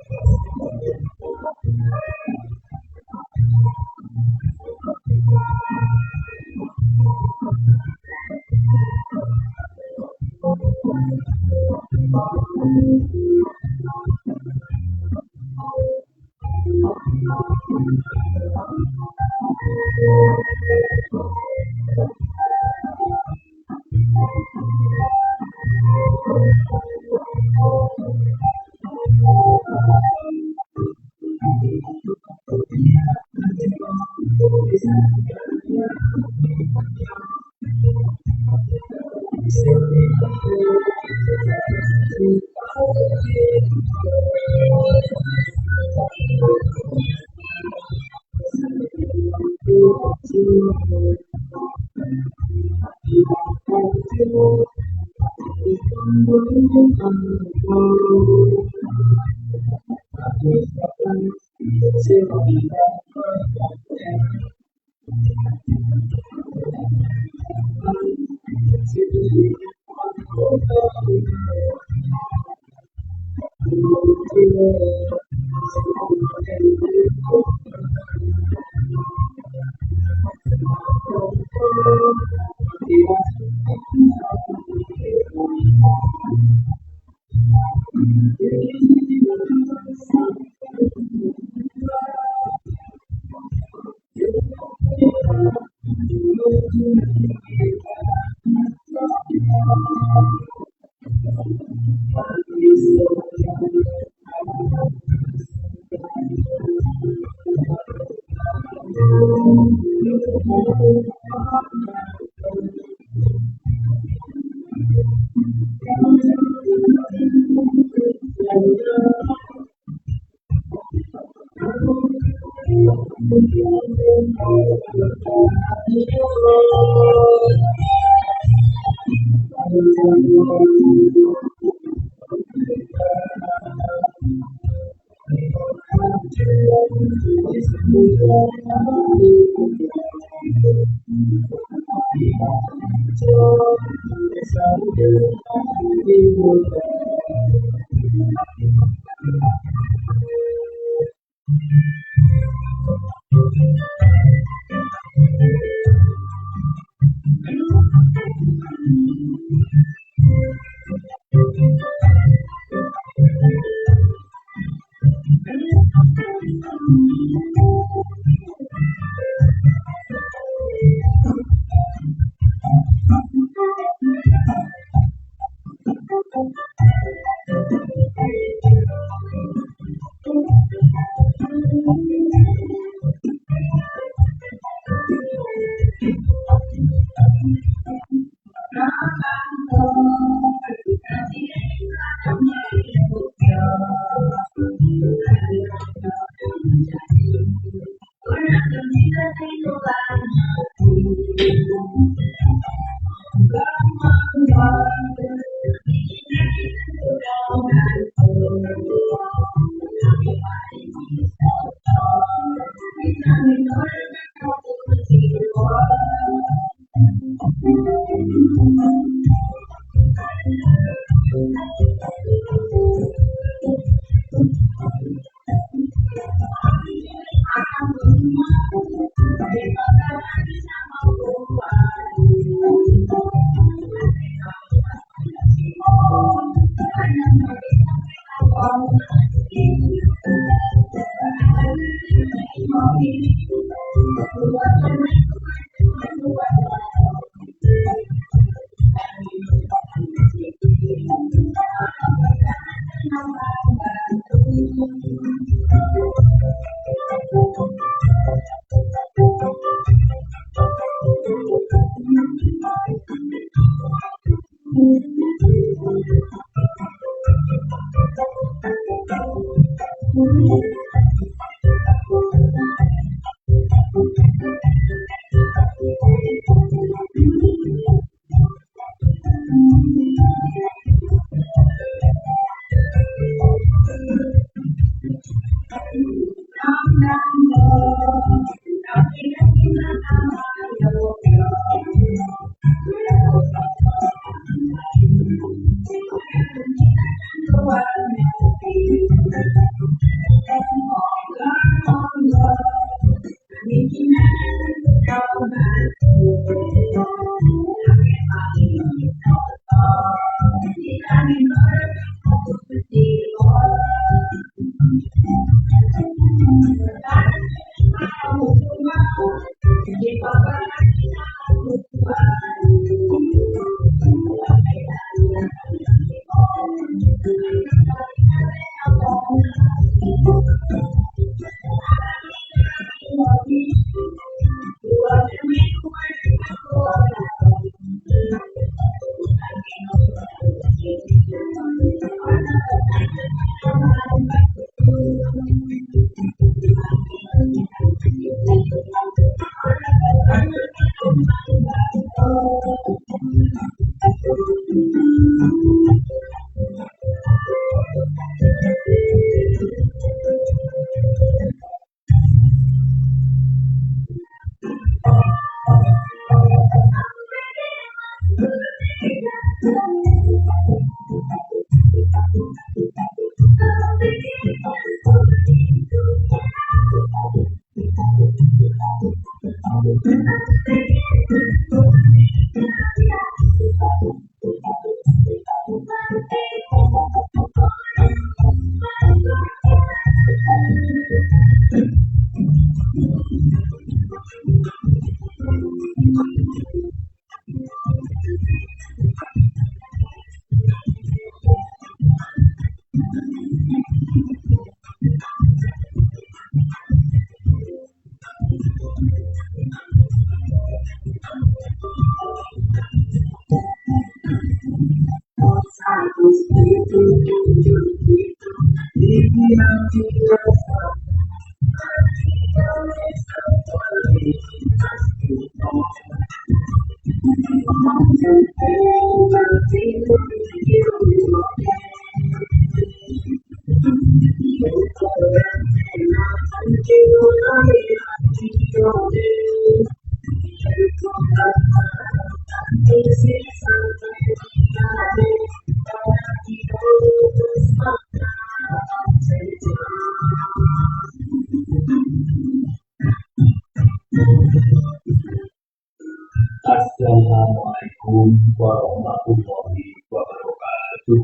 Assalamualaikum warahmatullahi wabarakatuh.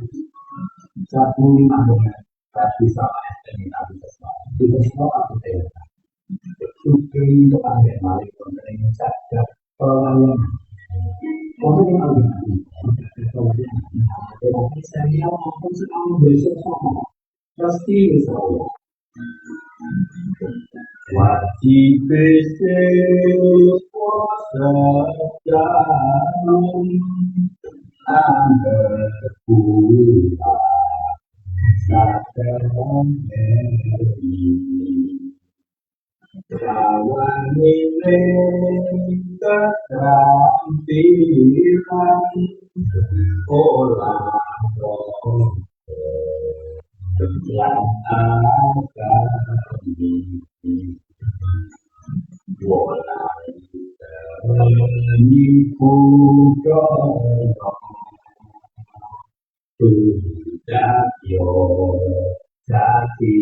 Satu dengan kasih sama ini nabi sesuatu. Itu semua aku tahu. Syukri kepada malik pemerintah jaga pelayanan. Untuk yang lebih tetapi saya maupun sedang besok sama pasti bisa. Wajib besok puasa dalam anggerpula sadang heri rawani keterampilan orang yang agami mulai menipu dorong sudah yo jati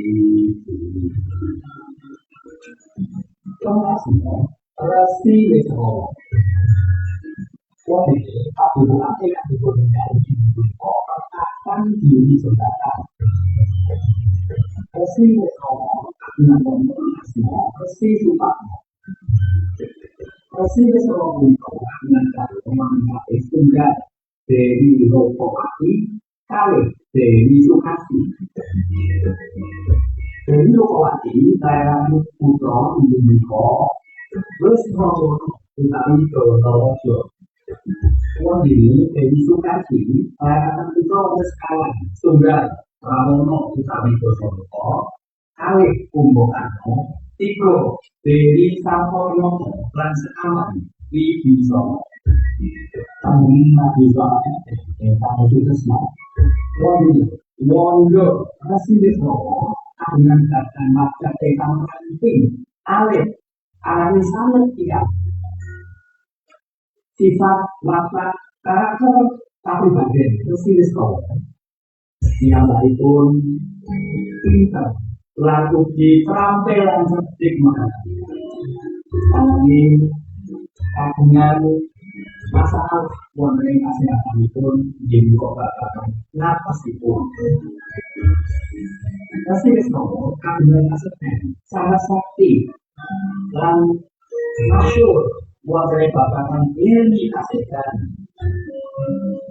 semua rasi besok wah aku bukan yang dibolehkan orang akan diri saudara rasi besok aku ngomong semua rasi suka rasi besok untuk dengan pemahaman tunggal dari lokasi kali dari sukasi dari lokasi daerah putra Indonesia terus mau kita itu tahu Wah ini dari sukasi daerah putra sekarang tunggal Ramono kita itu contoh kali kumbokano tiga dari Sampurno dan sekaman di bisa kamu bisa kamu sudah semua Wonder masih bisa dengan kata mata tekam penting alif alif sangat tidak sifat watak karakter tapi bagian itu sih yang baik pun pintar lalu di terampilan cerdik ini kagungan masalah wondering kesehatan pun di kota napas itu masih semua kagungan kesehatan sangat sakti dan masyur wondering babakan ilmu kesehatan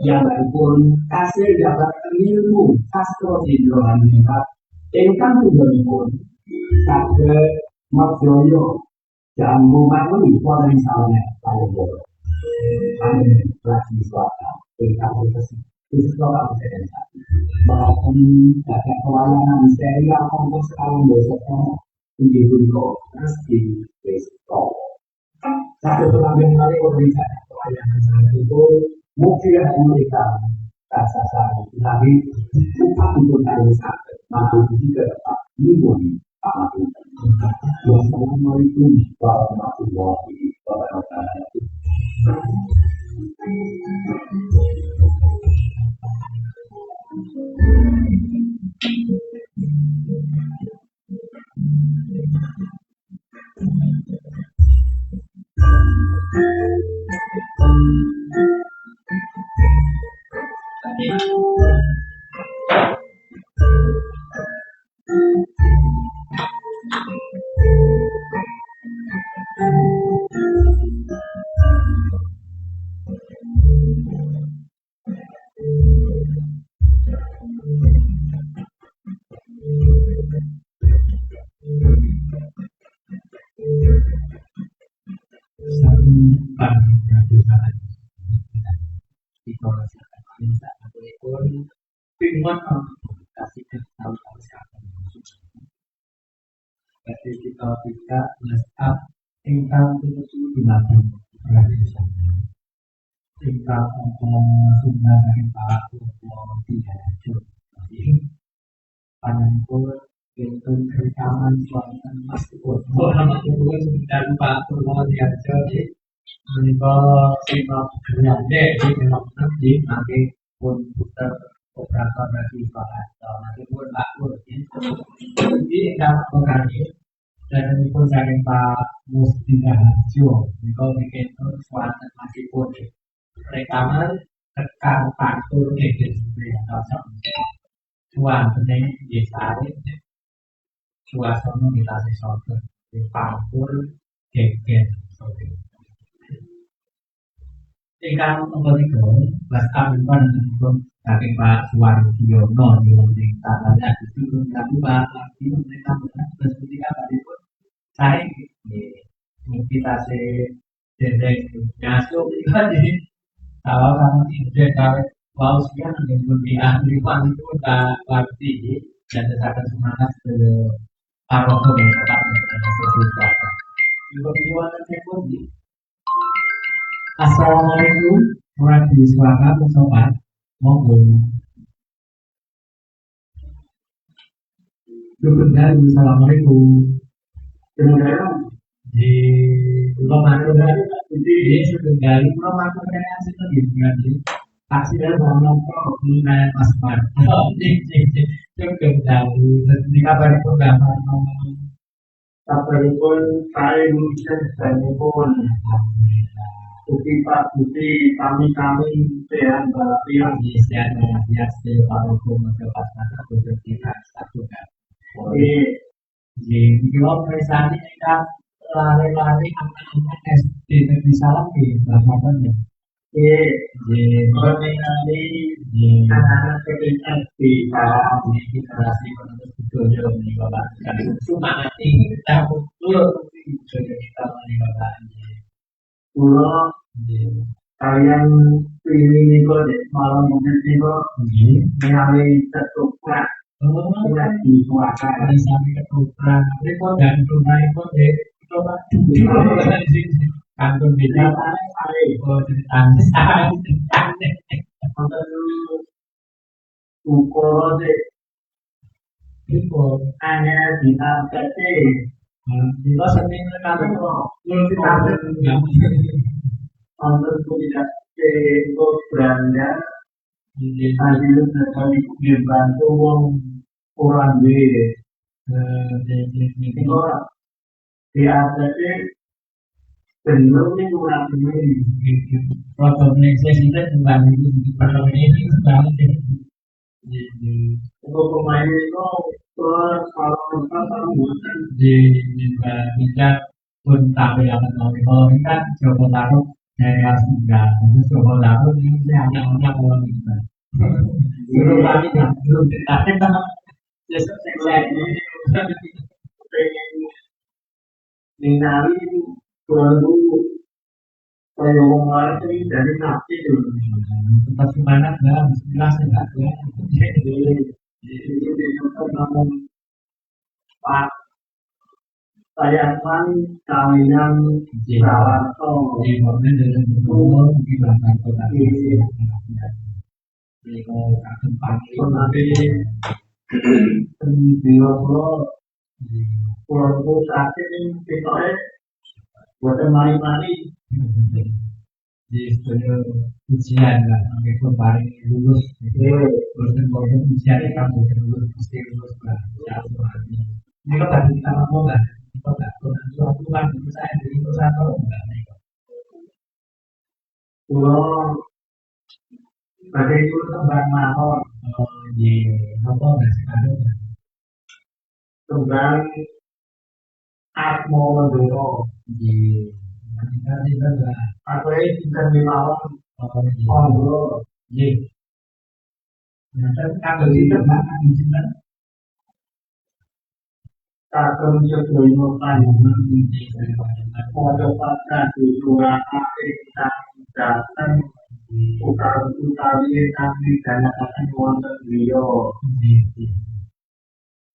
yang pun hasil dapatkan ilmu sastra di dalam hebat ingkang tujuanipun saged merjaya jambu mati wonten saleh paling Amin. Lagi suara ingkang Islam maupun dapat pelayanan serial kompos alam besoknya injil beliau pasti besok. Satu pelanggan kali organisasi pelayanan saya itu mungkin mereka rasa saya tapi bukan untuk dari sakit maupun juga tak imun amat. Wassalamualaikum warahmatullahi wabarakatuh. kasih tahu siapa. Jadi kita tidak lesap tinggal itu dilakukan tinggal ngomong sunnah dari Pak ngomong tidak jadi panen pun itu rekaman suara meskipun orang itu sudah Pak ngomong tidak jadi menikah simak kerja deh di dalam nanti nanti pun putar operator dari Pak atau nanti pun Pak pun jadi dalam kali dan pun dari Pak Mustika Harjo itu bikin suara meskipun rekaman tekan pantul gitu yang cocok cuan penting di sari suasana kita sesuatu di pantul geger seperti tinggal nomor itu bahkan bukan pun dari Pak Suwaryono di pemerintah ada itu kami Pak lagi pemerintah terus ketika tadi pun saya kita se dedek masuk jadi kalau kamu tidak tahu wow sekian yang lebih ahli itu tak pasti dan tetapkan semangat ke paroki dan tempat sesuatu. Juga tujuan ekonomi. Assalamualaikum warahmatullahi wabarakatuh sobat. Monggo. Assalamualaikum. Di belum ada di sekali belum ada kreasi lagi jadi aksi dari mana kok mengenai Mas Mar itu kendali jadi kabar itu gambar kabar pun saya mungkin dan pun bukti pak bukti kami yang berpihak di sana biasa kalau hukum pasal satu kita satu kan di blog misalnya kita lari-lari anak-anak SD Negeri Salam di Bapak ya. Lari-lari anak-anak SD Salam di generasi penerus budaya ini Bapak. Cuma nanti kita betul budaya kita ini Bapak. Pulau kalian ini kok malam mungkin kok melalui tertukar sudah dikuatkan dari sampai ketoprak. Ini kok dan rumah itu coba kantor beda oh cerita ukur itu hanya di APT di luar seni kami belum kita untuk tidak itu beranda hasil dari dibantu orang itu di APT belum ini kurang ini protokol saya kembali itu perlu ini kembali untuk pemain itu kalau bukan di bisa pun tampil yang kalau kita coba taruh dari kelas 3 terus coba taruh ini hanya orang kita belum lagi belum kita saya ningali perlu pengelolaan dari napi dulu. tempat semangat lah jelas enggak ya Jadi namun Pak saya kan kawinan Prawarto di momen dari betul di belakang kota ini mau akan panggil nanti Biolo Pulau sakit ini kita buat mari-mari di studio ujian lah sampai kemarin lulus bosan ujian kamu lulus pasti lulus lah ini kok tadi kita ngomong kan kita nggak pernah suatu kan saya dari satu enggak Pulau pada itu tembang mahon di apa nggak sekarang tembang Atmo Mendoro di kita juga nggak apa itu kan dilawan di Monggo di nanti kalau kita makan di sini kagem sedoyo panjenengan di pada pada dua akhir datang utawi kami dana-dana wonten griya.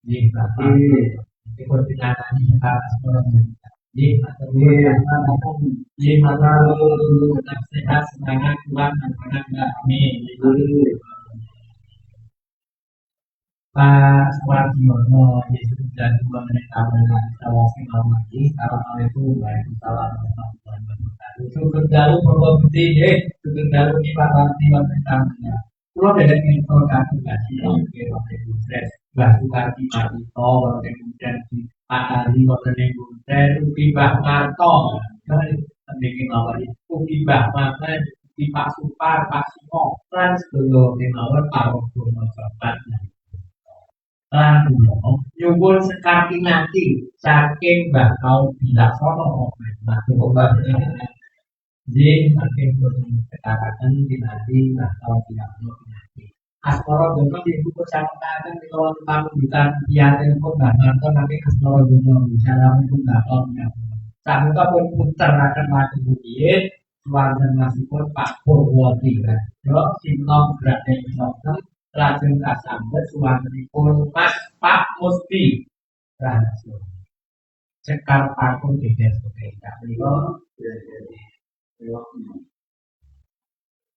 Nggih, Bapak. Dipun pinangangi sekarang sekolah. Nggih, matur nuwun. Nggih, matur nuwun. Tetap sehat, semangat, kuat, dan semangat. Amin. Pak Suwarjono, Yesus dan Tuhan yang tamat, sawasi mawati, assalamualaikum warahmatullahi wabarakatuh. Sugeng dalu Bapak Budi, sugeng dalu ini Pak Budi Bapak tamat. Pulau dari info kalkulasi, oke Bapak Ibu, Mbak Sukarti Marito, kemudian Pak Ali, Bapak Ibu, Upi Mbak Marto, sedikit mawar Upi Mbak Marto, Upi Pak Supar, Pak Simo, dan sebelum mawar Pak Robono Bapak. Nyuwun sekali nanti saking bakal tidak sono jadi saking sekarang nanti bakal tidak sono nanti Asporo Dono di buku catatan di lawan pamunggitan dia telepon bahkan nanti Asporo Dono bicara pun bakal sampai pun putar akan mati bukit warga masih pun Pak Purwoti yo sinong berada di sana lajeng kasambet suwanipun Mas Pak Musti langsung cekal paku tidak sepeda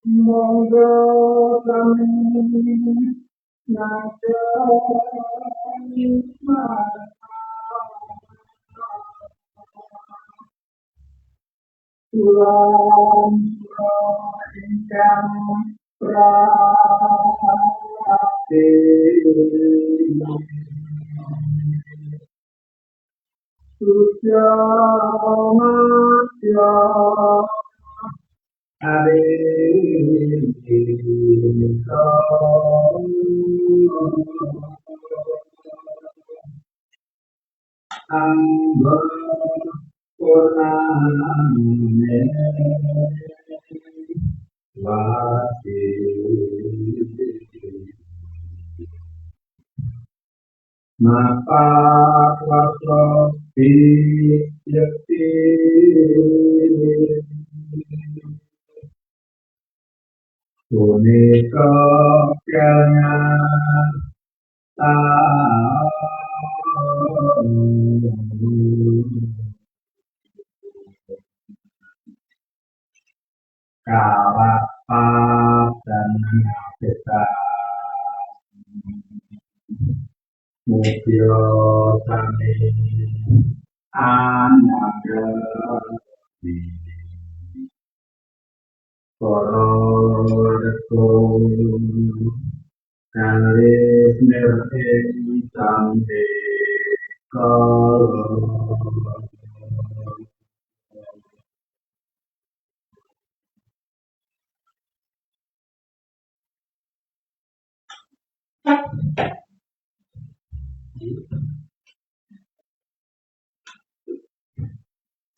monggo kami nada Tuhan ingkang Maka waktu di yakti Boneka kanya kawapat dan kita Mubyo sami anaga Kororeko kalis nirting sampe kolor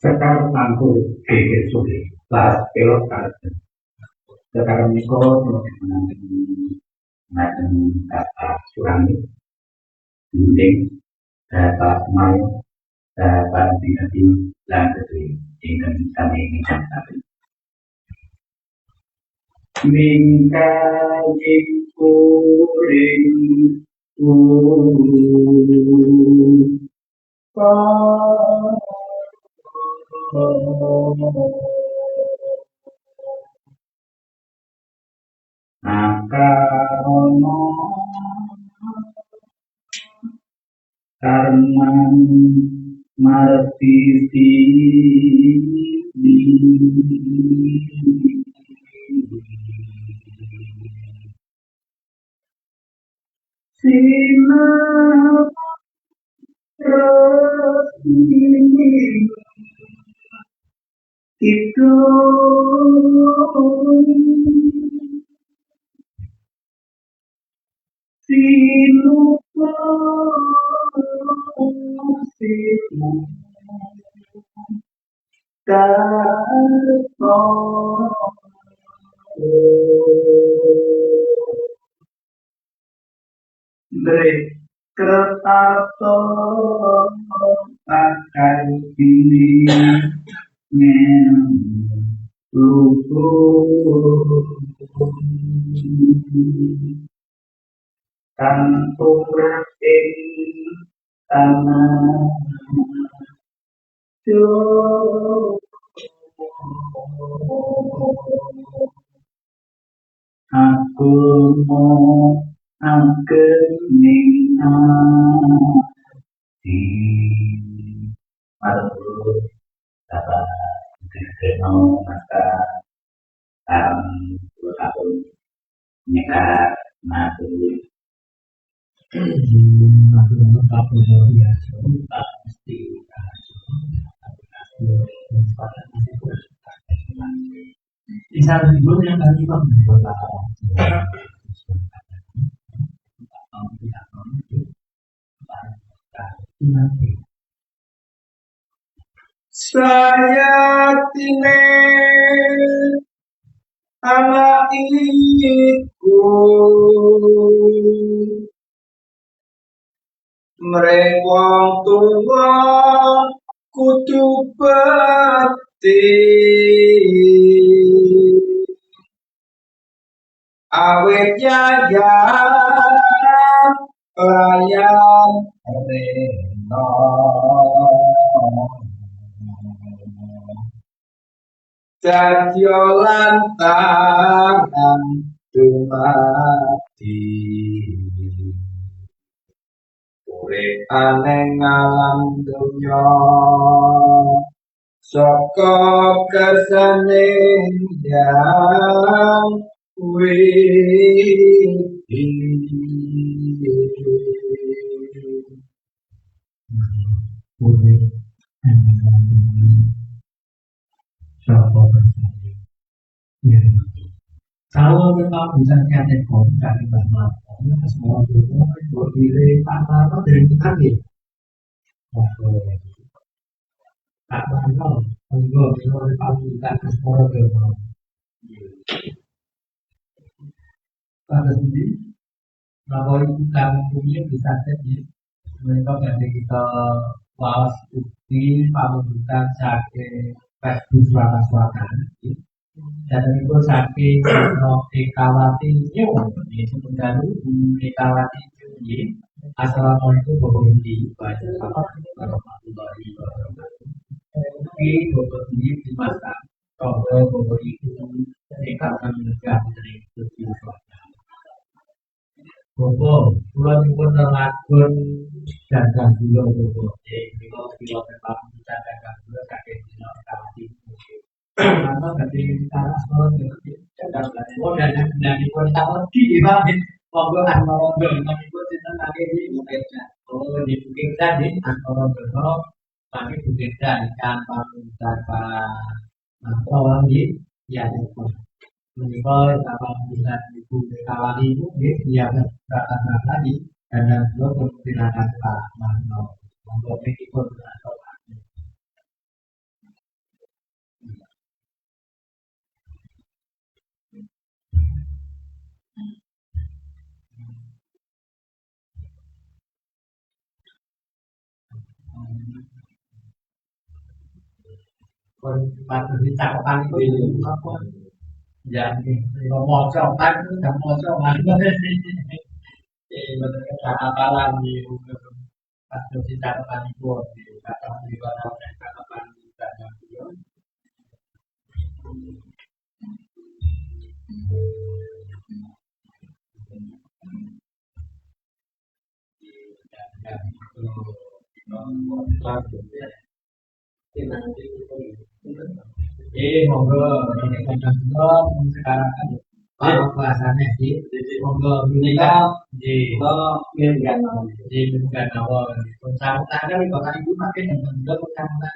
sekarang aku pikir sulit las pelot kartu sekarang ini kau mengenai kata surangi gunting kata malu kata binati dan ketui dengan kami ingin tapi mingkai kuring Akarono karena martisi Sina itu silupa silu karto Kertato akan pilih luhur kang tumrap ing tanah aku mau angkening ati matur dapat dikeno mata tahun nyekat mati tak perlu biasa, tak mesti bisa libur yang tadi kan saya tine anak iku mreng wong tuwa kudu bekti awet yayan layan reno dadya lantaran dumadi urip aneng alam dunya saka kersane yang widi kalau memang bisa kreatif dari bahwa semua itu berdiri tanpa dari kita nih. Tak bahwa enggak bisa kita semua itu. Pada sini, bahwa itu punya bisa jadi mereka dari kita was bukti pembentukan sakit Facebook suara-suara dan itu saking Ekawati New ini sebenarnya Ekawati New ini assalamualaikum warahmatullahi wabarakatuh warahmatullahi wabarakatuh ini berbagi di masa kalau berbagi itu akan menegak dari kehidupan Bobo, pulau pun terlakukan dagang gula bobo. Jadi kalau memang bisa dagang gula kakek gula Ekawati karena dari tanah sekolah itu dagang gula dan dari kota lagi dibanding mobil antara gula itu kita pakai di bukit oh di bukit tadi antara gula pakai bukit tadi tanpa tanpa orang di ya itu menikah tanpa bulan ibu kawan itu dia berkata tadi dan juga kemungkinan apa mau untuk ikut atau pada cakapan itu apa jadi mau coba itu nggak mau coba betul kata lagi pada cakapan itu kata di mana cakapan kita yang ngobrol ini kan sekarang kan kalau bahasanya sih ngobrol ini kan di bukan awal pencamatan kan kalau tadi itu makin yang juga pencamatan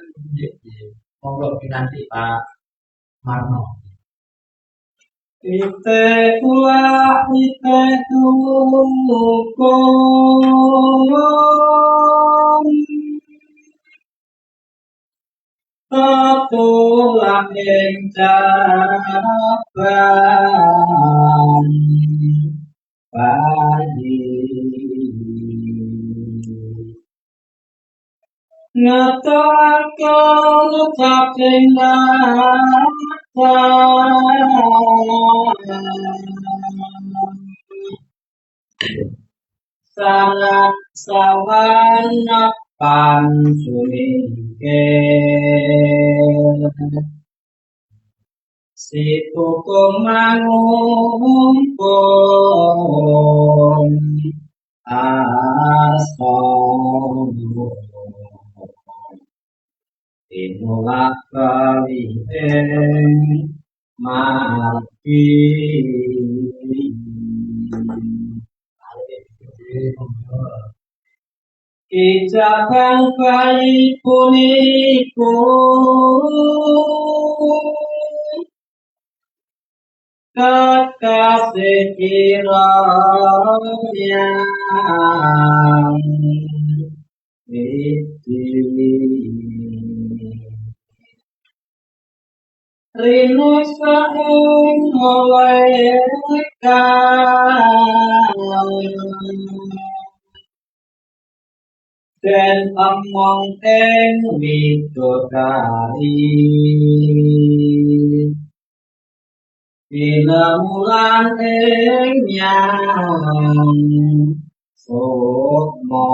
ngobrol nanti Pak Marno ite ulah ite tukung tulang ing cabang bayi ngetokake ngucap ing sangat sawana panjunike si tukung mangumpul asong tinulak kaliheng mati Kijabang bayi puniku kekasih kiranya Rinu saeng malaikat dan omong ing widodari Bilamulan ing nyang sukma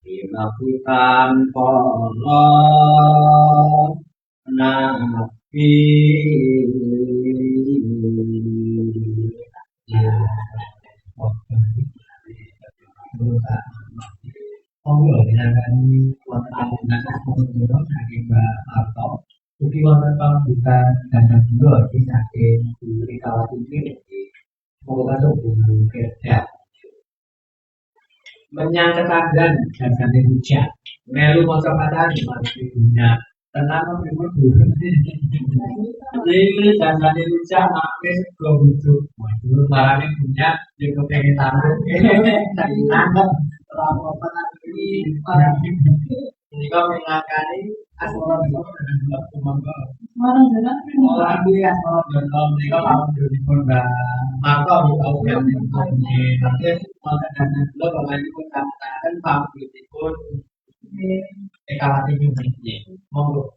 Bilakutan para nabi Allah menangani wonten anak pemudara saking Mbak Arto. Ugi wonten pambutan dan dua di saking Buri Kawati ini. Semoga sungguh kerja. Menyang ketanggan dan kami hujan. Melu maca kata di mana punya. Tenang memang bukan. Ini dan kami hujan makai sego bujuk. Waduh, barangnya punya juga pengen taruh. Tapi nanggung. Peran ini orang ini kau mengakali asal orang dia orang dalam mereka orang dari Honda maka kita udah nanti maka dan lo bagaimana pun katakan pamit pun ekalati juga monggo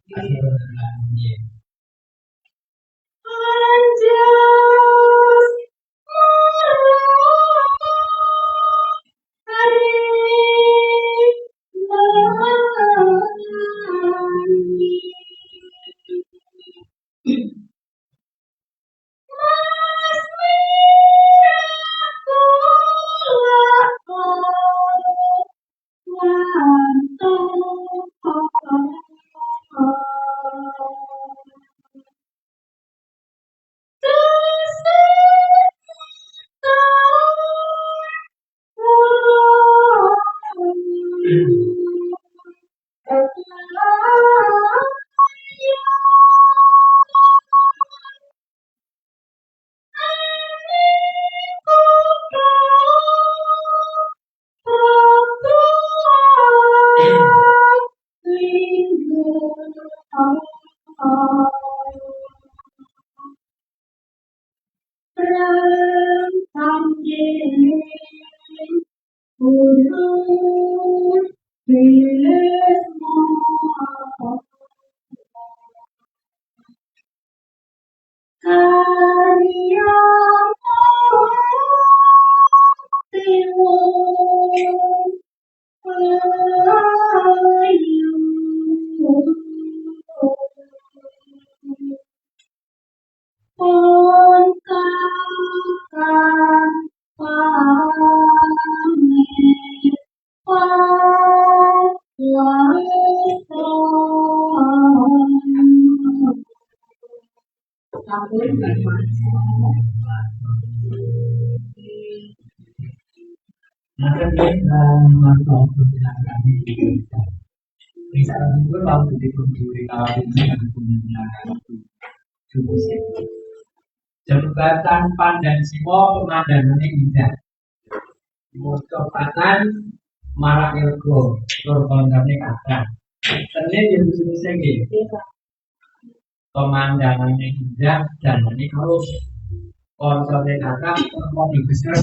Jembatan Pandan Simo pemandangan indah. Mocopatan Marak Ilgo, Lorkondane Kakak. Senin di musim-musim ini. Pemandangannya indah dan ini terus konsepnya kakak mau besar.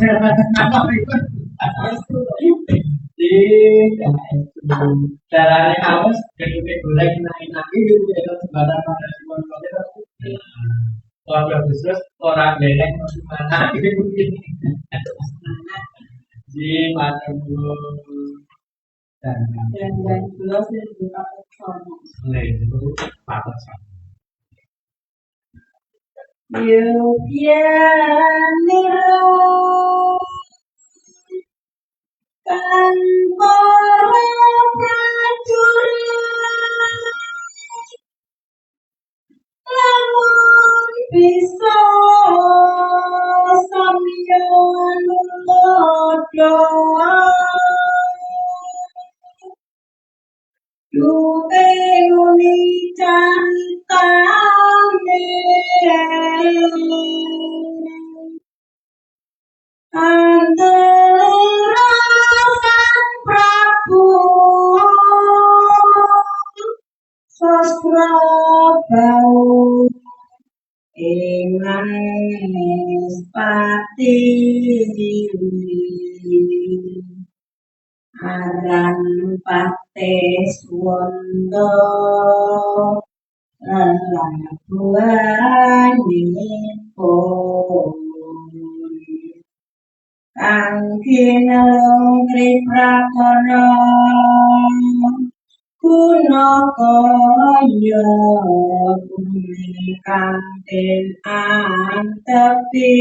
Jadi caranya awas ketika goreng enak itu ya sebaran pada cuma kalau khusus orang geleng mana gitu di mana dulu dan gula sih dipakai sama. itu patut Kan para prajurit lamun bisa sampeyan doa duwe nguni cantane Antara Sang Prabu Sastra Bau Emas Pati Aran Pateswondo Lelabuhanipun Angkinelung Triprakara Gunakaya Bumi Kanten Antepi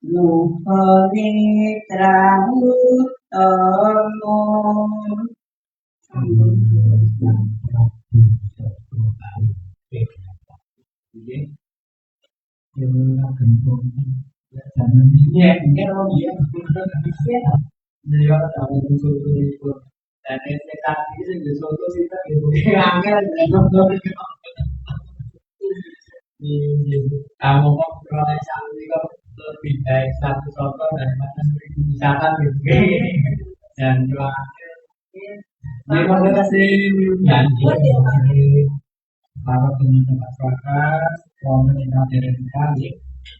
Nuhoni Trahutomo ya mungkin orang dia beliau tahu itu dan saat ini sesuatu kita gitu angin kamu kok proses itu lebih baik satu contoh daripada 1000 misalkan gitu dan doakan terima kasih janji para teman-teman masyarakat mau menikmati rezeki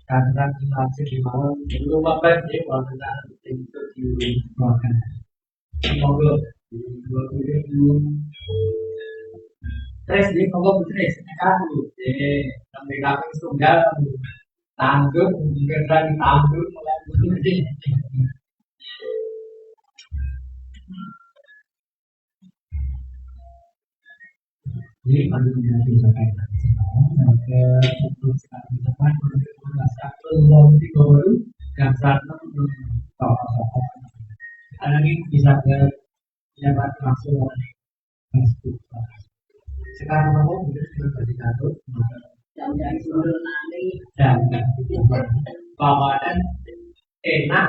karena masih di malam itu apa sih kalau kita itu di makan monggo terus di monggo terus kamu sampai kami tunggal tangguh mungkin lagi tangguh mulai jadi pada menjadi sampai sampai 10 sekali depan satu lompi baru dan satu tokoh-tokoh ada ini bisa dapat langsung oleh Facebook sekarang kamu sudah berdikatut Dan dari seluruh nanti dan bawadan enak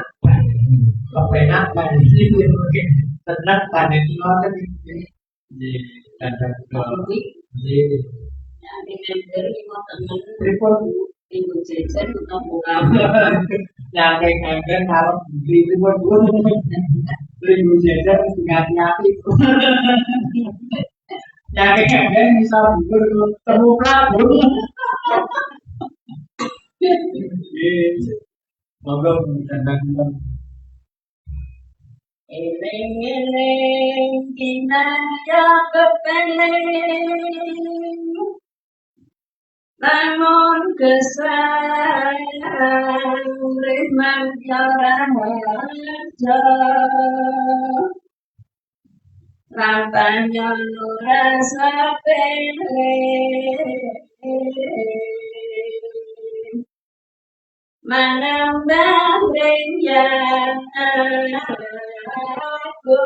enak pada ini mungkin tenang pada ini di dan juga di yang dari mau teman report ibu jajan untuk buka yang kayak kalau di report ribu jajan hati-hati yang kayak bisa terbuka dulu moga dan Eling-eling kinaya kepeling Bangun kesayang Rimang jaraja Rampanya nurasa peling Manambah ringan aku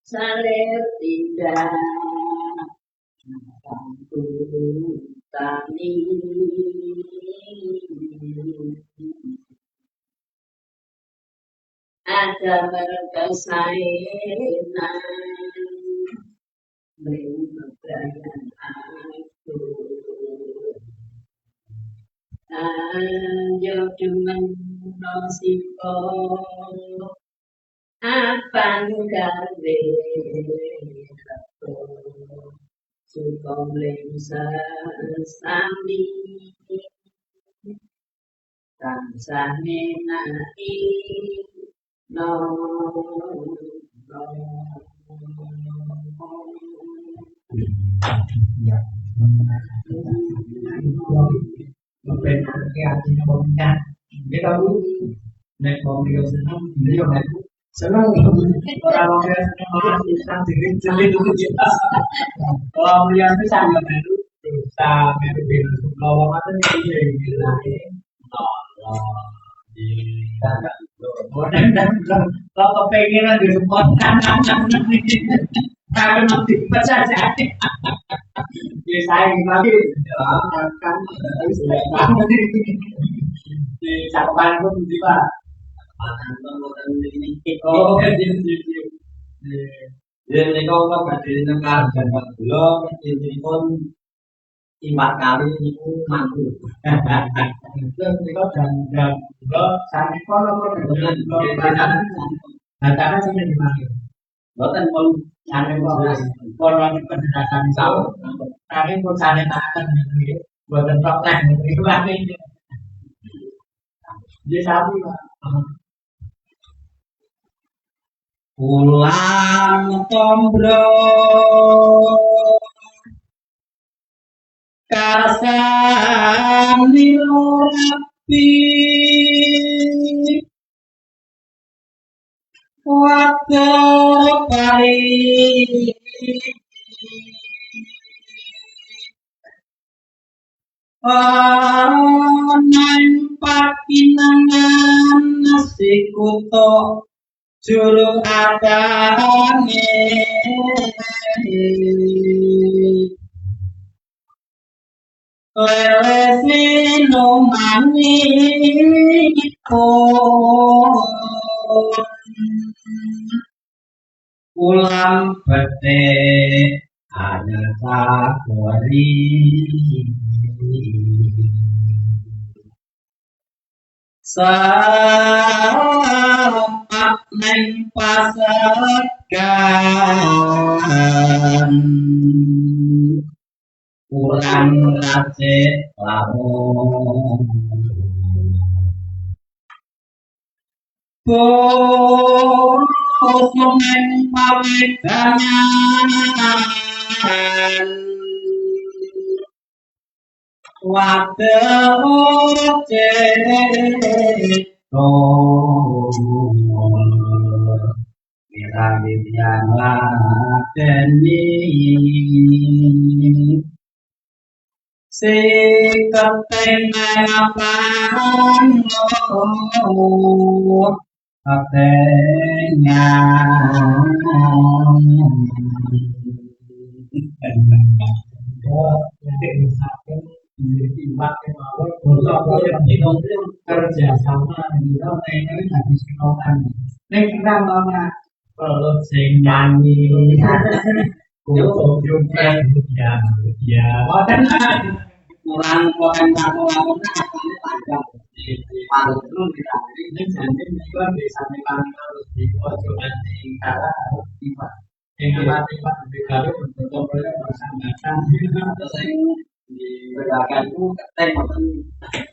salir tidak mampu tani ada berkesainan berbayan aku Ayo cuman nosiko Apan gawe Sukom lengsa sami Tansah menai Ya,เป็นarti pemilihan. Jadi kamu naik mobil senang, beliau naik senang. Kalau dia senang malah bisa jerit-jerit itu jelas. Kalau beliau itu sangat meru, bisa meru biru. Kalau kata dia gila Allah di dan kalau kepengenan di support kalau nanti pecah jadi saya lagi kan di catatan pun tiba oh Jadi kalau berarti negara jabat belum, ini pun 5 kali itu mampu. itu dan saya kalau dengan katakan saya dipanggil Bahkan kalau saya kalau penjelasan tahu kami pun saya akan buat protes itu lagi jadi sapi pak pulang tombro kasani rapi waktu pari nang pakinangan nasi kuto juru adane lele sinumani ulang pete ada sakori saat neng pasakan kurang rase lamun neng pawedangan wadah ceto mira bibiana teni si ketengapan ketenga kerja sama kita pengen habis kenokan nek kita mau kalau sing nyanyi kudu juga ya kurang komentar lamun asane panjang paling terus kita ini jadi juga bisa mekanikal lebih ojo nanti kala tiba yang mati pak di kali untuk mereka bersamakan terus yang dibedakan itu ketek boten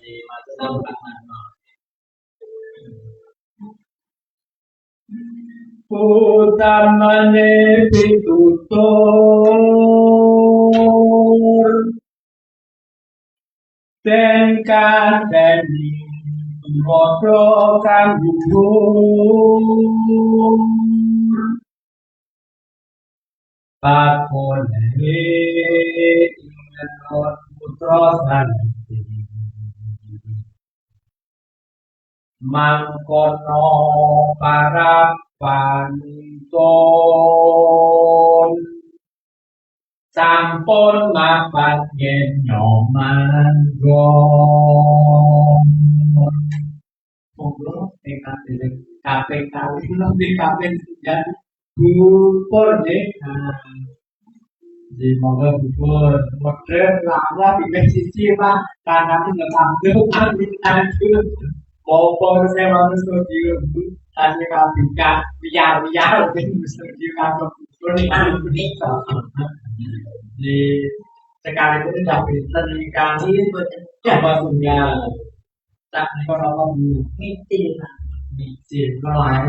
di masa depan. utamane pitutur tengkang deni modo kang gugur pakone ingat putra santi mangkono para pantun sampun mapan yen nyoman gong monggo tekan diri KPK itu di KPK dan bupur deh di monggo bupur modern lama di sisi pak karena nggak tampil itu Popor saya mau studio hasil KPK biar studio kantor di sekali itu tidak bisa dikasih apa tunggal tak kalau mau Meeting. micin lain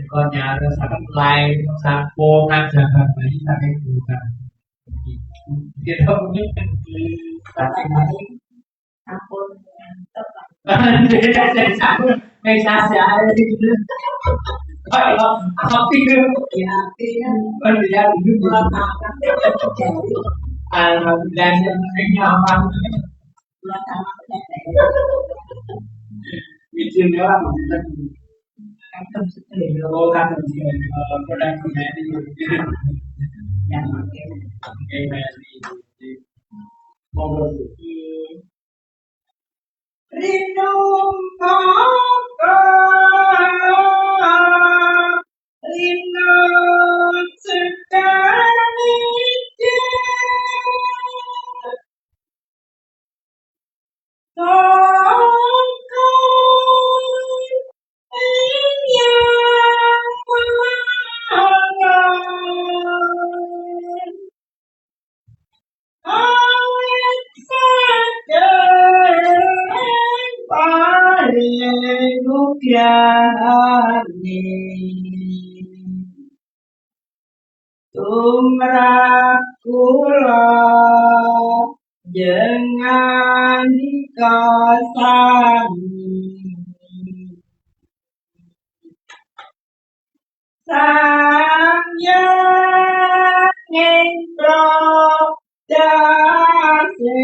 con nhà nó sẽ lain sang cô đang chờ gần mấy sang cái khu gần tiền đâu cũng biết Các bạn nói ampun tepat. ngày xa xa vậy không học kinh nữa Ya, artinya bên thì gia đình nước melaksanakan terjadi đang xem cái nhà văn melaksanakan micin đó là một dân akan seperti cô đang làm gì có đang có mẹ đi yang makin cái mẹ đi mong muốn Rindu kaka, rindu sekali Tumrakula jangan dikasani sang yang entro dase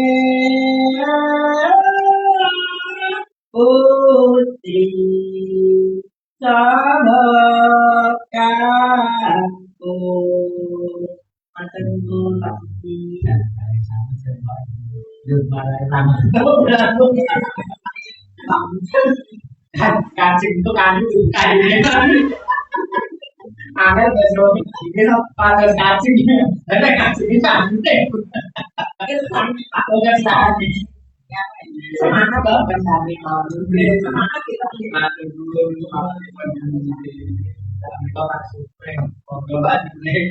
putri sahabatku Matengku lagi đường mà lại làm càng chừng tôi càng cái đường cày cái rồi chỉ biết không ba giờ càng chừng đấy là càng chừng cái càng đẹp cái thằng tôi ra xa thì semangat banget mencari semangat kita mà từ người mà mình có bạn supreme còn các bạn lên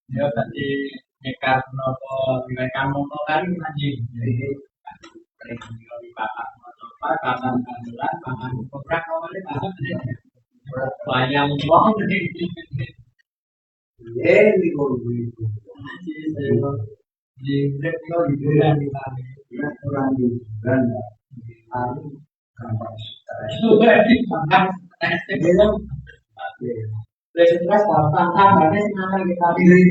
nếu bạn đi nekat nopo mereka motokan lagi jadi kalau di bapak motor kapan kanduran kapan kontrak awalnya bapak bayang uang Ini kalau begitu, di break itu di bulan di mana ya kurang di Belanda, lalu kampus. di mana Dia Lepas tantangannya sekarang kita pilih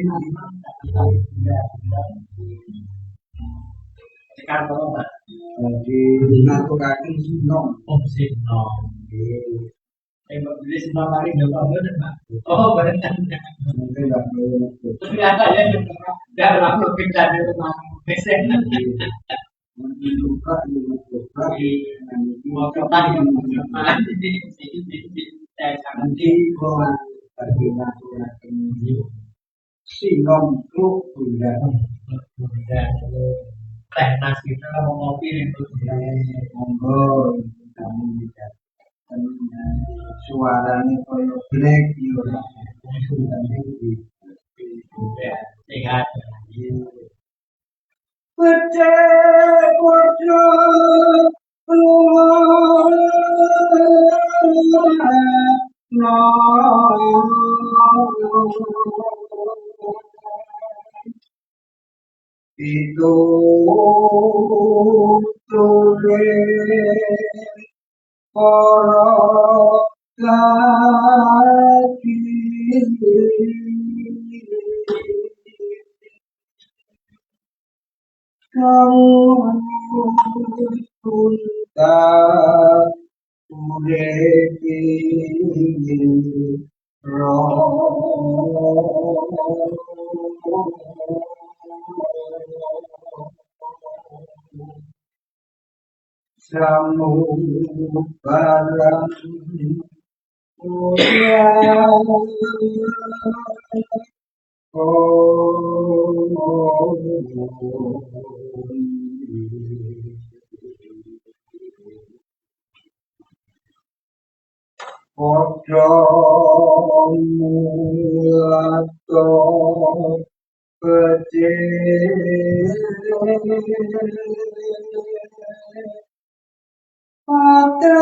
sekarang apa? lagi melakukan sinong, Opsi no. Beli semua kali berapa benar pak? Oh benar. mungkin nggak boleh. Ternyata ya tidak lalu kita di rumah mesin. Menunjukkan Mau kembali jadi saya sangat nanti kalau bagi melakukan sinong itu sudah teh nasi kita mau ngopi itu monggo kami bisa suaranya koyo black yo sudah di sehat. Pete pojo no itu tule para lagi kamu cinta ureti Samubaran Podro mulato pecih Pada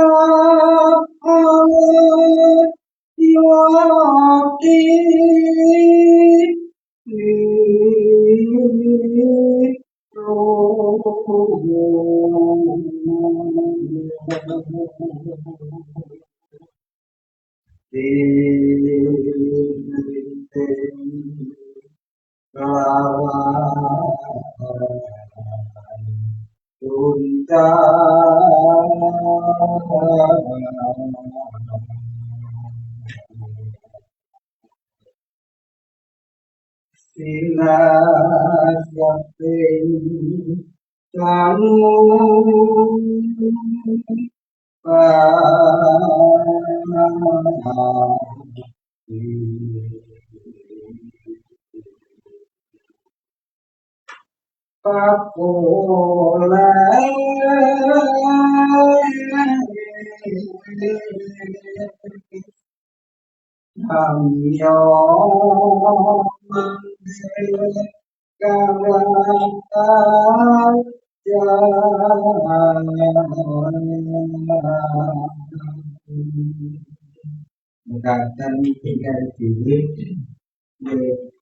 Kadang tinggal diri,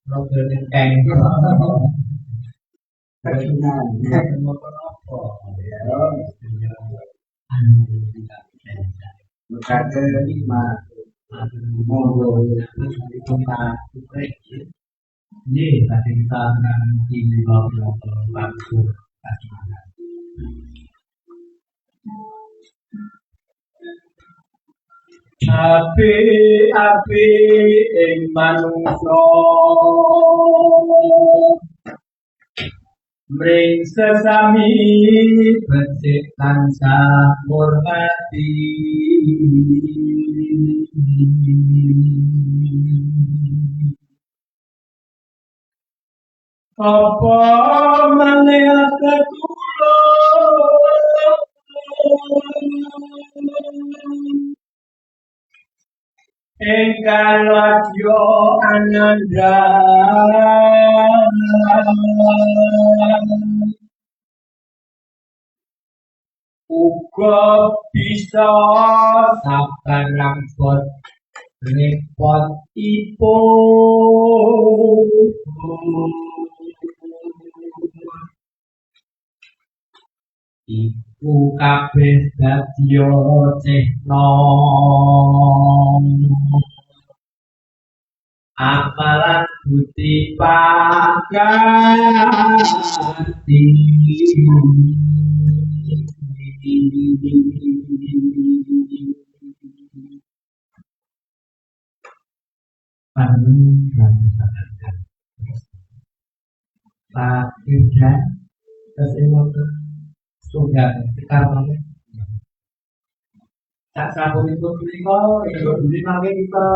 Roger Keng. terkenal. Berkata lima, monggo Ini tadi kita nanti ngobrol langsung. Api ing manungsa mring sesami becik tansah hormati apa maneh ketulung engkang ladya ananda uga bisa sabarang bot repotipun iku kabeh dadya cehna amalan budi pakarti Tidak kesemuanya sudah sekarang tak sabun itu beliau beli lagi kita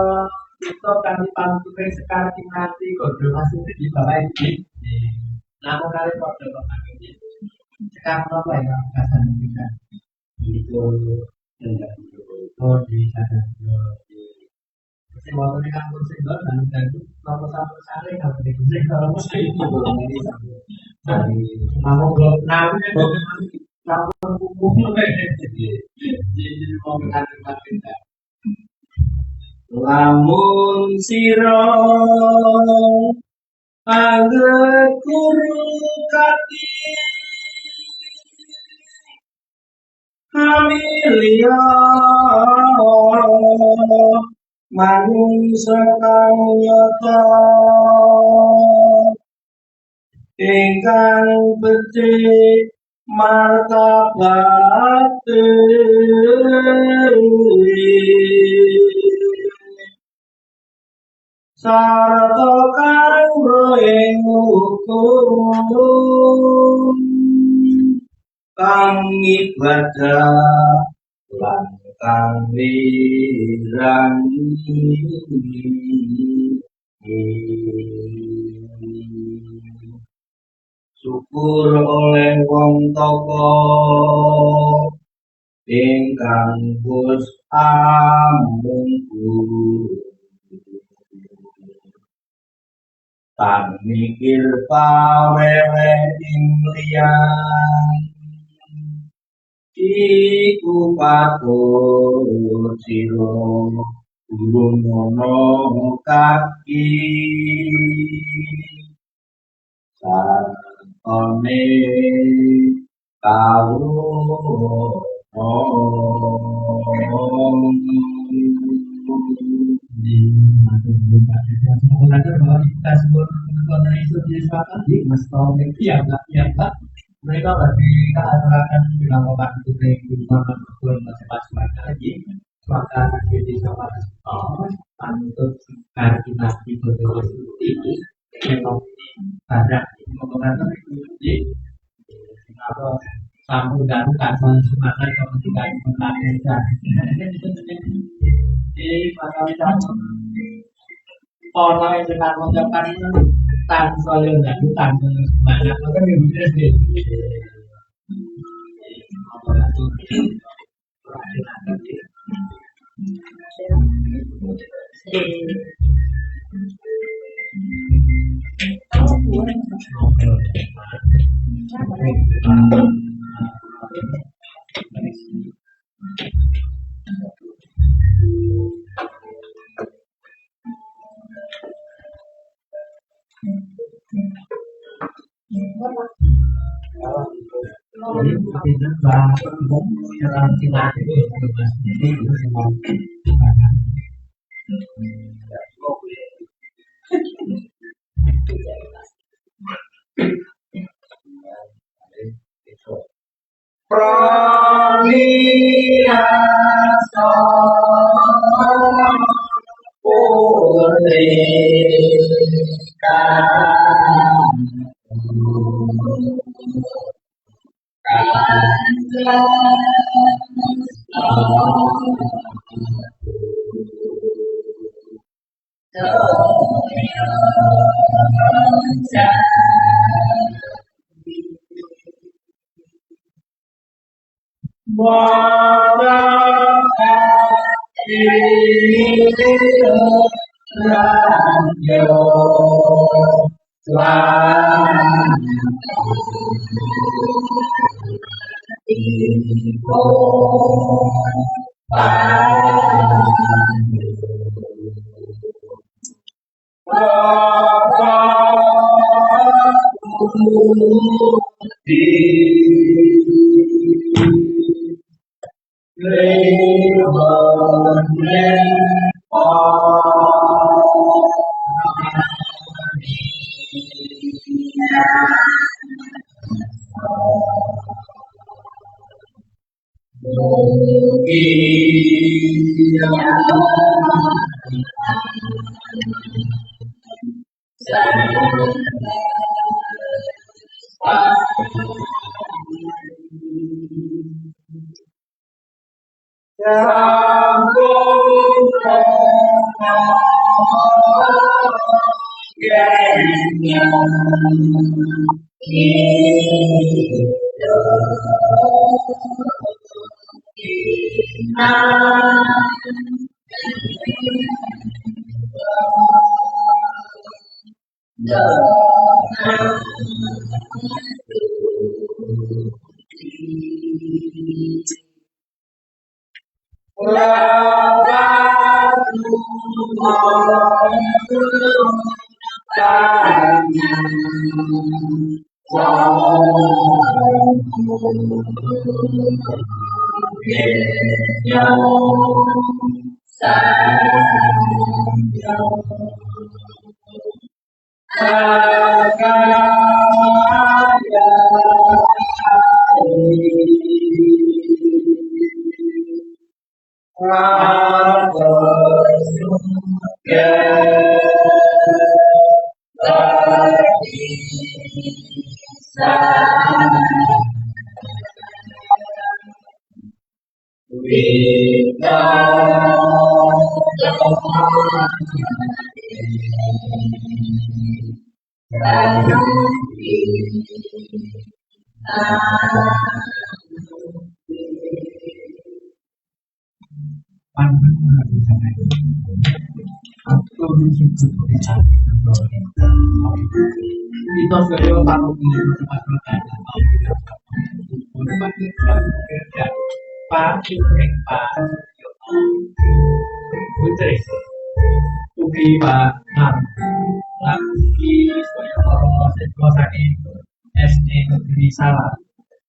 kami pantukan sekarang nanti kode masih di bawah ini namun kali kode ini sekarang apa ya kasar kita itu oh di sana waktu ini kan kursi dan nomor satu sehari kalau di kursi kalau masih itu belum ini mau belum nabi belum namun buku jadi mau mengatur kita lamun siro angger kuru kati Amelia manungsa kang nyata ingkang becik martabat sarta kang ing hukum kang ibadah lan kang syukur oleh wong toko ingkang Gus amungku tan mikir pawewe ing liyan iku patut sira gumono kaki sartane kawula di masuk belum pada semoga bahwa kita sebut kebetulan itu di selatan di Mas Tom ya enggak mereka berarti kita akan dilakukan itu di mana kebetulan masing-masing lagi maka nanti sama untuk kita itu ini memang pada pembangunan itu atau sambung dan kantor semangat kepentingan pembangunan di pasal orang yang dengan mengucapkan tanpa dan tanpa semangat maka dia bisa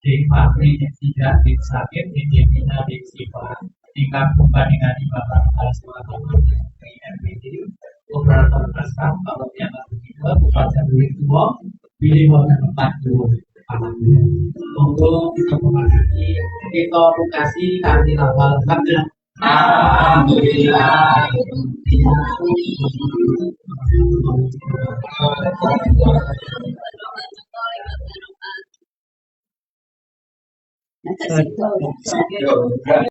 Ding pasti tidak ding sakit ding mina ding sifat tingkat pembandingan di bapak kepala sekolah PNPD operator pasar kalau yang begitu upacara duit tua pilih warna 40 untuk kita memahami kita lokasi kami lawal alhamdulillah. Nah, kasih tahu.